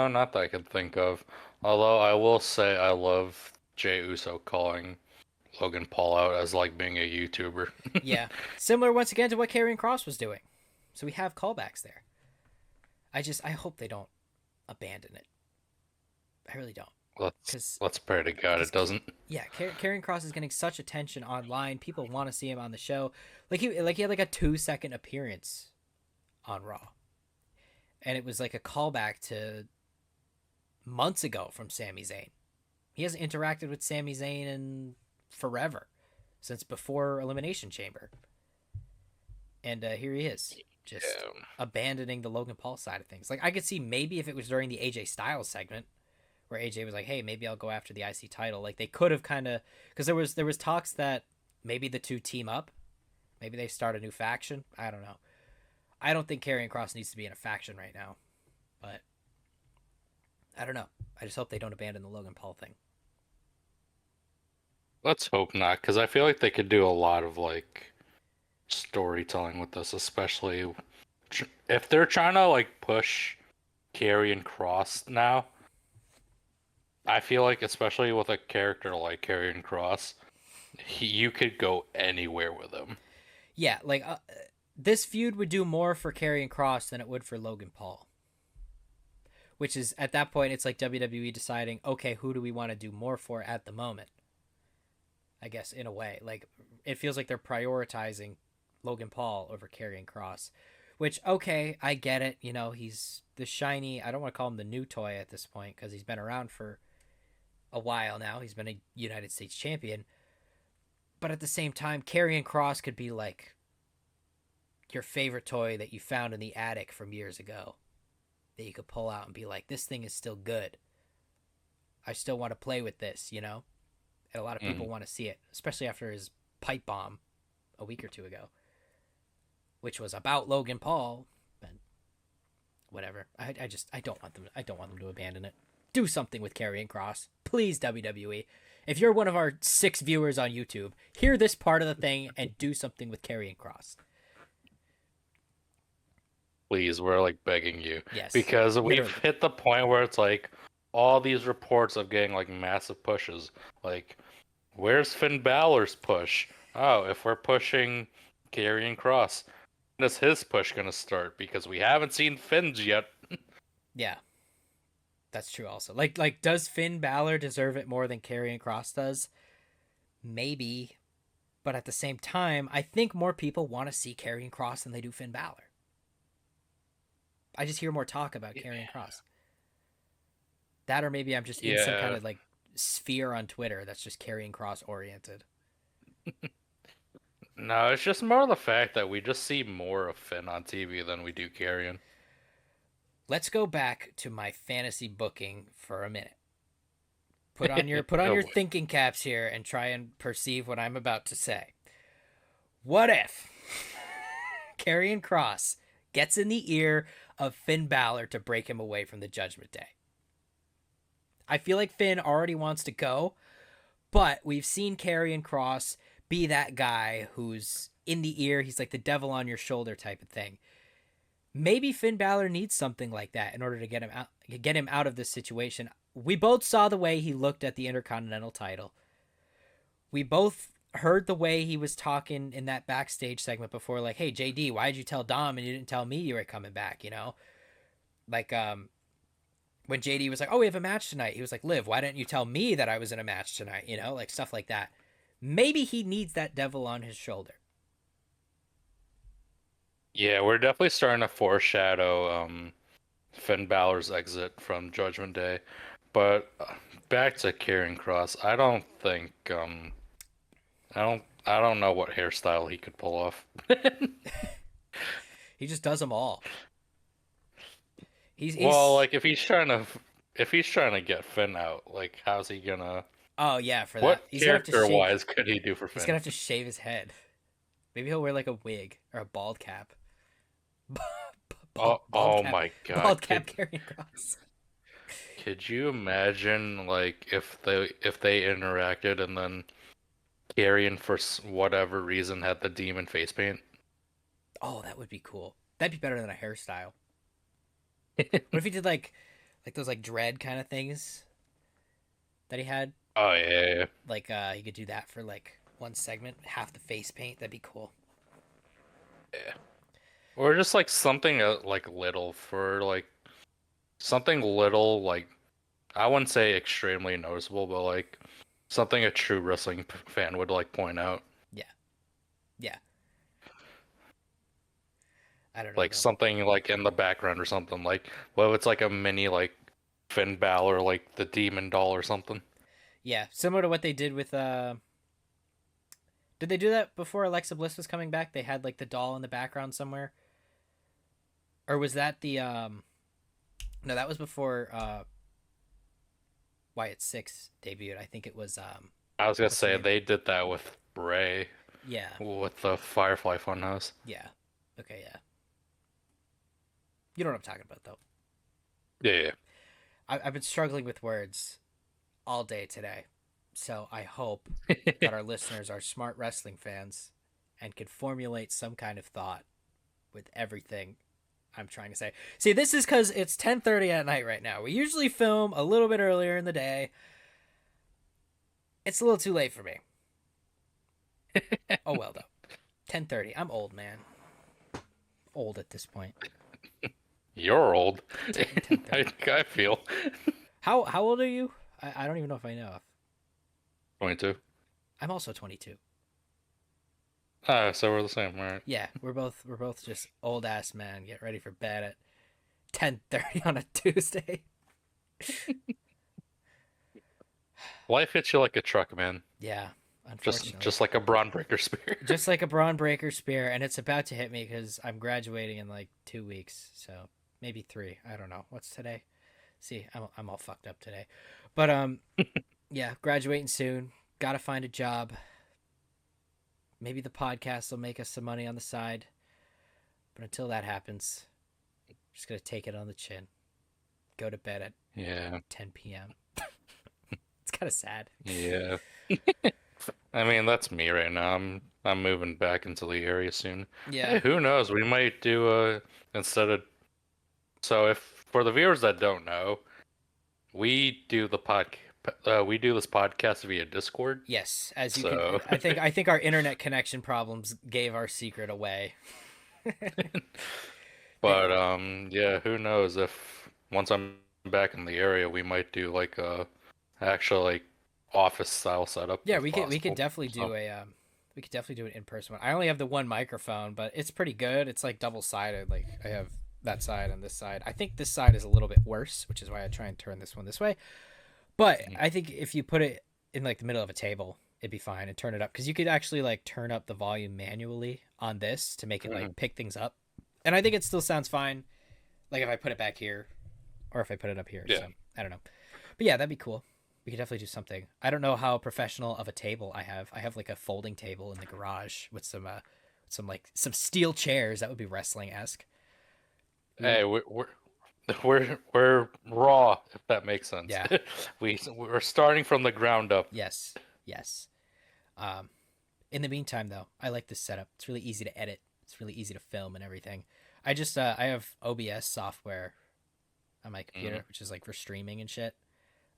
not that I can think of. Although I will say I love Jey Uso calling Logan Paul out as like being a YouTuber. Yeah. Similar once again to what Karrion Kross was doing. So we have callbacks there. I hope they don't abandon it. I really don't. Let's pray to God it doesn't. Yeah, Karrion Kross is getting such attention online. People want to see him on the show. He had like a 2-second appearance on Raw. And it was like a callback to months ago from Sami Zayn. He hasn't interacted with Sami Zayn in forever, since before Elimination Chamber. And here he is, just abandoning the Logan Paul side of things. Like, I could see maybe if it was during the AJ Styles segment, where AJ was like, hey, maybe I'll go after the IC title. Like, they could have kind of... Because there was talks that maybe the two team up. Maybe they start a new faction. I don't know. I don't think Karrion Kross needs to be in a faction right now. But I don't know. I just hope they don't abandon the Logan Paul thing. Let's hope not, because I feel like they could do a lot of like storytelling with this, especially if they're trying to like push Karrion Kross now. I feel like, especially with a character like Karrion Kross, you could go anywhere with him. Yeah, like this feud would do more for Karrion Kross than it would for Logan Paul. Which is, at that point, it's like WWE deciding, okay, who do we want to do more for at the moment? I guess, in a way. Like, it feels like they're prioritizing Logan Paul over Karrion Kross. Which, okay, I get it. You know, he's the shiny... I don't want to call him the new toy at this point, because he's been around for a while now. He's been a United States champion. But at the same time, Karrion Kross could be like your favorite toy that you found in the attic from years ago that you could pull out and be like, this thing is still good. I still want to play with this, you know? And a lot of people Mhm. want to see it, especially after his pipe bomb a week or two ago, which was about Logan Paul. But whatever. I don't want them. I don't want them to abandon it. Do something with Karrion Kross, please, WWE. If you're one of our 6 viewers on YouTube, hear this part of the thing and do something with Karrion Kross. Please, we're like begging you Yes, because we've literally. hit the point where it's like all these reports of getting like massive pushes. Like, where's Finn Balor's push? Oh, if we're pushing Karrion Kross, when is his push gonna start? Because we haven't seen Finn's yet. Yeah, that's true. Also, like, does Finn Balor deserve it more than Karrion Kross does? Maybe, but at the same time, I think more people want to see Karrion Kross than they do Finn Balor. I just hear more talk about Karrion Kross. That, or maybe I'm just in some kind Yeah, of like sphere on Twitter that's just Karrion Kross oriented. no, it's just more the fact that we just see more of Finn on TV than we do Karrion. Let's go back to my fantasy booking for a minute. Put on Oh your boy. thinking caps here and try and perceive what I'm about to say. What if Karrion Kross gets in the ear of Finn Balor to break him away from the Judgment Day? I feel like Finn already wants to go, but we've seen Karrion Kross be that guy who's in the ear. He's like the devil on your shoulder type of thing. Maybe Finn Balor needs something like that in order to get him out of this situation. We both saw the way he looked at the Intercontinental title. We both heard the way he was talking in that backstage segment before, like, "Hey JD, why did you tell Dom and you didn't tell me you were coming back?" You know, like when JD was like, "Oh, we have a match tonight," he was like, "Liv, why didn't you tell me that I was in a match tonight?" You know, like stuff like that. Maybe he needs that devil on his shoulder. Yeah, we're definitely starting to foreshadow Finn Balor's exit from Judgment Day. But back to Karrion Kross, I don't know what hairstyle he could pull off. He just does them all. Well, He's like if he's trying to get Finn out, like how's he gonna oh yeah, for that. what He's gonna have to character shave. wise could he do for He's gonna Finn? have to shave his head. Maybe he'll wear like a wig or a bald cap. Oh, Bald oh cap, my God, bald cap carrying cross. could you imagine like if they interacted and then Karrion for whatever reason had the demon face paint? Oh, that would be cool. That'd be better than a hairstyle. What if he did like those like dread kind of things that he had? Oh yeah, Like he could do that for like one segment, half the face paint. That'd be cool. yeah. Or just like something like little for like something little like I wouldn't say extremely noticeable, but like something a true wrestling fan would like point out. Yeah, yeah. I don't know Like though. something like in the background or something. Like well, it's like a mini like Finn Balor, like the Demon Doll or something. Yeah, similar to what they did with Did they do that before Alexa Bliss was coming back? They had like the doll in the background somewhere, or was that the No, that was before Wyatt Six debuted. I think it was I was gonna what's her say name? they did that with Bray Yeah, with the Firefly Funhouse. yeah. Okay, yeah. You know what I'm talking about though. Yeah, I've been struggling with words all day today, so I hope yeah. that our listeners are smart wrestling fans and can formulate some kind of thought with everything I'm trying to say. See, this is because it's 10:30 at night right now. We usually film a little bit earlier in the day. It's a little too late for me. Oh well, though. 10:30. I'm old, man. Old at this point. You're old. 10:30. I feel How old are you? I don't even know if I know. 22. I'm also 22. Ah, so we're the same, all right. Yeah, we're both just old ass men. Get ready for bed at 10:30 on a Tuesday. Life hits you like a truck, man. Yeah, Just unfortunately. just like a Bron Breakker spear. Just like a Bron Breakker spear, and it's about to hit me because I'm graduating in like 2 weeks, so maybe three. I don't know. What's today? See, I'm all fucked up today, but yeah, graduating soon. Gotta find a job. Maybe the podcast will make us some money on the side, but until that happens, I'm just gonna take it on the chin. Go to bed at Yeah, 10 p.m. It's kind of sad. yeah. I mean, that's me right now. I'm moving back into the area soon. Yeah. Hey, who knows? We might do instead of so if for the viewers that don't know, we do the we do this podcast via Discord. Yes, as you can, So, I think our internet connection problems gave our secret away. but yeah, who knows if once I'm back in the area, we might do like a actual like office style setup Yeah, if we could possible. definitely So, do a we could definitely do an in person one. I only have the one microphone, but it's pretty good. It's like double sided. Like I have that side and this side. I think this side is a little bit worse, which is why I try and turn this one this way. But mhm. I think if you put it in like the middle of a table, it'd be fine and turn it up because you could actually like turn up the volume manually on this to make it like Mhm. pick things up. And I think it still sounds fine. Like if I put it back here or if I put it up here. Yeah. So I don't know. But yeah, that'd be cool. We could definitely do something. I don't know how professional of a table I have. I have like a folding table in the garage with some steel chairs. That would be wrestling esque. Hey, we're raw, if that makes sense. Yeah. We're starting from the ground up. Yes. Yes. Um, in the meantime, though, I like this setup. It's really easy to edit. It's really easy to film and everything. I have OBS software on my Hmm. computer, which is like for streaming and shit.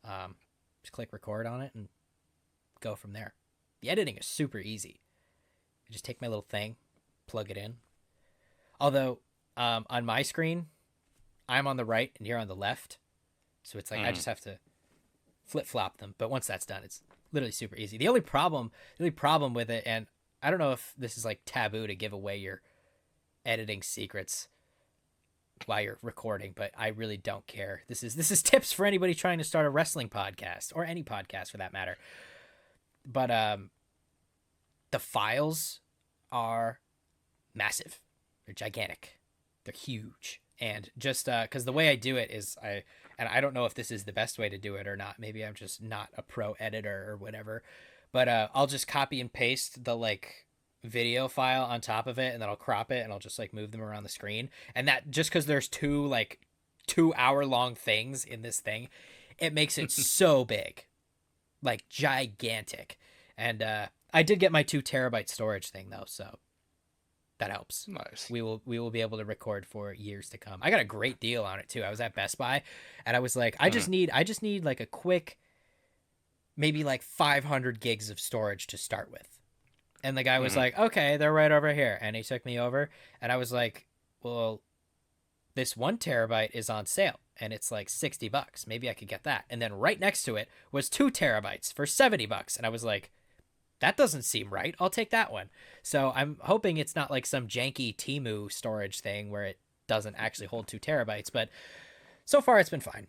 Um, just click record on it and go from there. The editing is super easy. I just take my little thing, plug it in. Although on my screen, I'm on the right and you're on the left, so it's like I Hmm. just have to flip flop them. But once that's done, it's literally super easy. The only problem with it, and I don't know if this is like taboo to give away your editing secrets while you're recording, but I really don't care. This is tips for anybody trying to start a wrestling podcast or any podcast for that matter. But the files are massive. They're gigantic. They're huge. And just because the way I do it is and I don't know if this is the best way to do it or not. Maybe I'm just not a pro editor or whatever. But I'll just copy and paste the like video file on top of it, and then I'll crop it, and I'll just like move them around the screen. And that just because there's two like 2 hour long things in this thing, it makes it so big, like gigantic. And I did get my 2 terabyte storage thing though, so that helps. Nice. We will be able to record for years to come. I got a great deal on it too. I was at Best Buy and I was like, Hmm. I just need like a quick maybe like 500 gigs of storage to start with. And the guy was Hmm. like, "Okay, they're right over here." And he took me over and I was like, "Well, this 1 terabyte is on sale and it's like $60. Maybe I could get that." And then right next to it was 2 terabytes for $70. And I was like, that doesn't seem right. I'll take that one. So I'm hoping it's not like some janky Timu storage thing where it doesn't actually hold 2 terabytes. But so far it's been fine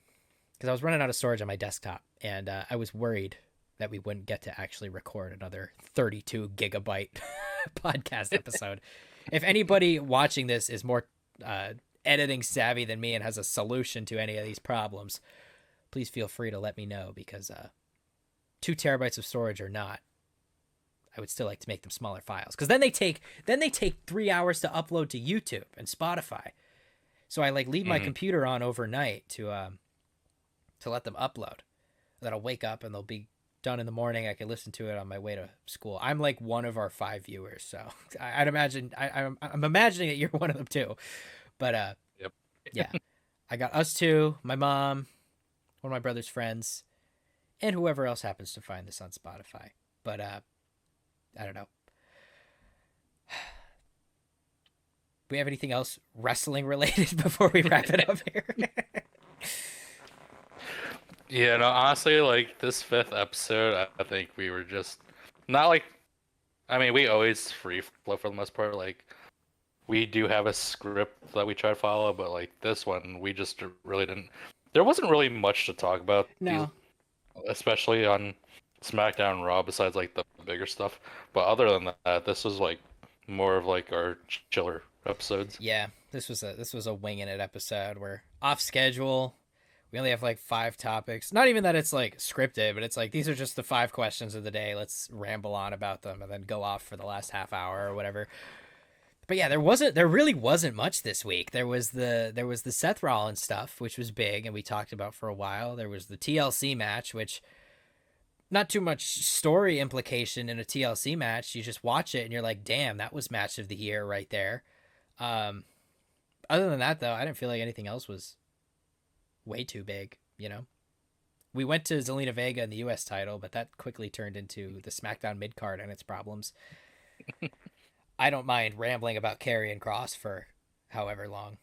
because I was running out of storage on my desktop and I was worried that we wouldn't get to actually record another 32 gigabyte podcast episode. If anybody watching this is more editing savvy than me and has a solution to any of these problems, please feel free to let me know because 2 terabytes of storage or not, I would still like to make them smaller files because then they take 3 hours to upload to YouTube and Spotify. So I like leave my Hmm. computer on overnight to let them upload. Then I'll wake up and they'll be done in the morning. I can listen to it on my way to school. I'm like one of our 5 viewers, so I'd imagine I'm imagining that you're one of them too. But Yep. yeah, I got us two, my mom, one of my brother's friends, and whoever else happens to find this on Spotify. But I don't know. We have anything else wrestling related before we wrap it up here? Yeah, no, honestly, like this fifth episode, I think we were just not like. I mean, we always free flow for the most part. Like, we do have a script that we try to follow, but like this one, we just really didn't. There wasn't really much to talk about these No. especially on SmackDown and Raw, besides like the bigger stuff. But other than that, this was like more of like our chiller episodes. Yeah, this was a winging it episode. We're off schedule. We only have like 5 topics. Not even that it's like scripted, but it's like these are just the 5 questions of the day. Let's ramble on about them and then go off for the last half hour or whatever. But yeah, there really wasn't much this week. There was the Seth Rollins stuff, which was big and we talked about for a while. There was the TLC match, which not too much story implication in a TLC match. You just watch it and you're like, "Damn, that was match of the year right there." Um Other than that though, I didn't feel like anything else was way too big, you know. We went to Zelina Vega in the US title, but that quickly turned into the SmackDown mid card and its problems. I don't mind rambling about Karrion Kross for however long.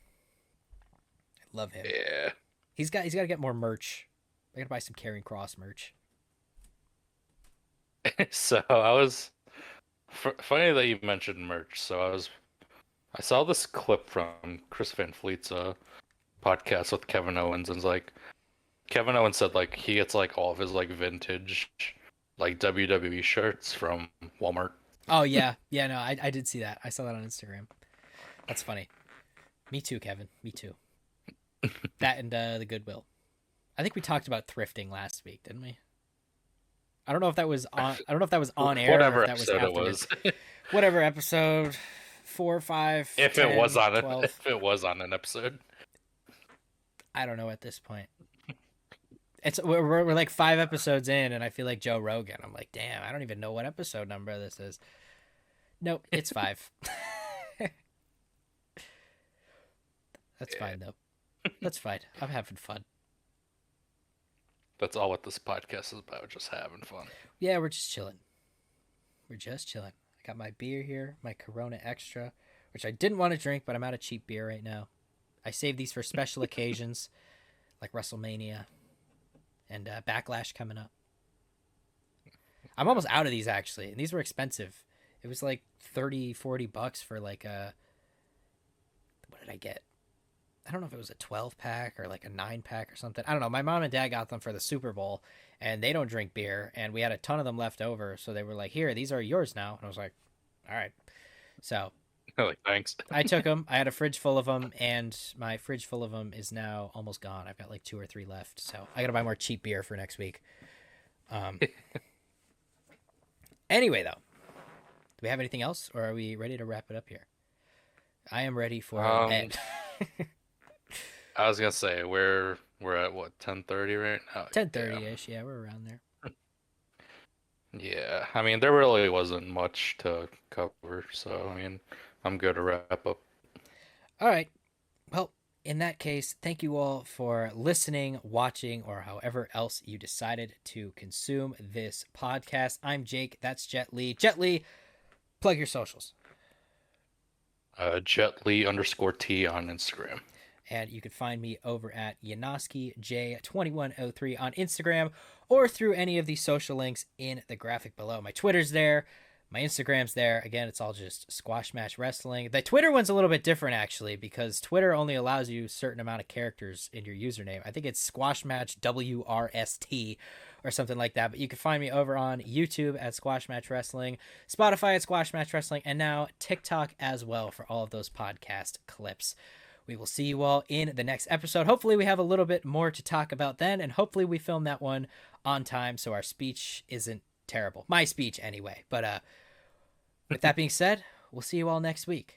I love him. Yeah. He's got to get more merch. I got to buy some Karrion Kross merch. So funny that you mentioned merch. I saw this clip from Chris Van Fleet's podcast with Kevin Owens, and it's like Kevin Owens said like he gets like all of his like vintage like WWE shirts from Walmart. Oh yeah, yeah. No, I did see that. I saw that on Instagram. That's funny. Me too, Kevin. Me too. That and the Goodwill. I think we talked about thrifting last week, didn't we? I don't know if that was on. I don't know if that was on air. Whatever or if that was episode it afterwards. was. Whatever episode, 4, 5. If 10, it was on it, 12. if it was on an episode. I don't know at this point. We're like 5 episodes in, and I feel like Joe Rogan. I'm like, damn, I don't even know what episode number this is. Nope, it's 5. That's fine though. That's fine. I'm having fun. That's all what this podcast is about, just having fun. Yeah, we're just chilling. We're just chilling. I got my beer here, my Corona Extra, which I didn't want to drink, but I'm out of cheap beer right now. I save these for special occasions, like WrestleMania and Backlash coming up. I'm almost out of these actually, and these were expensive. It was like $30-$40 for like a. What did I get? I don't know if it was a 12-pack or like a 9-pack or something. I don't know. My mom and dad got them for the Super Bowl, and they don't drink beer, and we had a ton of them left over, so they were like, "Here, these are yours now." And I was like, "All right." So Like, thanks. I took them. I had a fridge full of them, and my fridge full of them is now almost gone. I've got like 2 or 3 left, so I got to buy more cheap beer for next week. Anyway, though, do we have anything else, or are we ready to wrap it up here? I am ready for bed. I was gonna say we're at what 10:30 right now. 10:30ish. Yeah, we're around there. Yeah, I mean there really wasn't much to cover, so I mean I'm good to wrap up. All right. Well, in that case, thank you all for listening, watching, or however else you decided to consume this podcast. I'm Jake. That's Jet Li. Jet Li, plug your socials. JetLi_T on Instagram. And you can find me over at YanoskiJ2103 on Instagram or through any of the social links in the graphic below. My Twitter's there. My Instagram's there. Again, it's all just Squash Match Wrestling. The Twitter one's a little bit different, actually, because Twitter only allows you a certain amount of characters in your username. I think it's Squash Match WRST or something like that. But you can find me over on YouTube at Squash Match Wrestling, Spotify at Squash Match Wrestling, and now TikTok as well for all of those podcast clips. We will see you all in the next episode. Hopefully we have a little bit more to talk about then, and hopefully we film that one on time so our speech isn't terrible. My speech anyway. But with that being said, we'll see you all next week.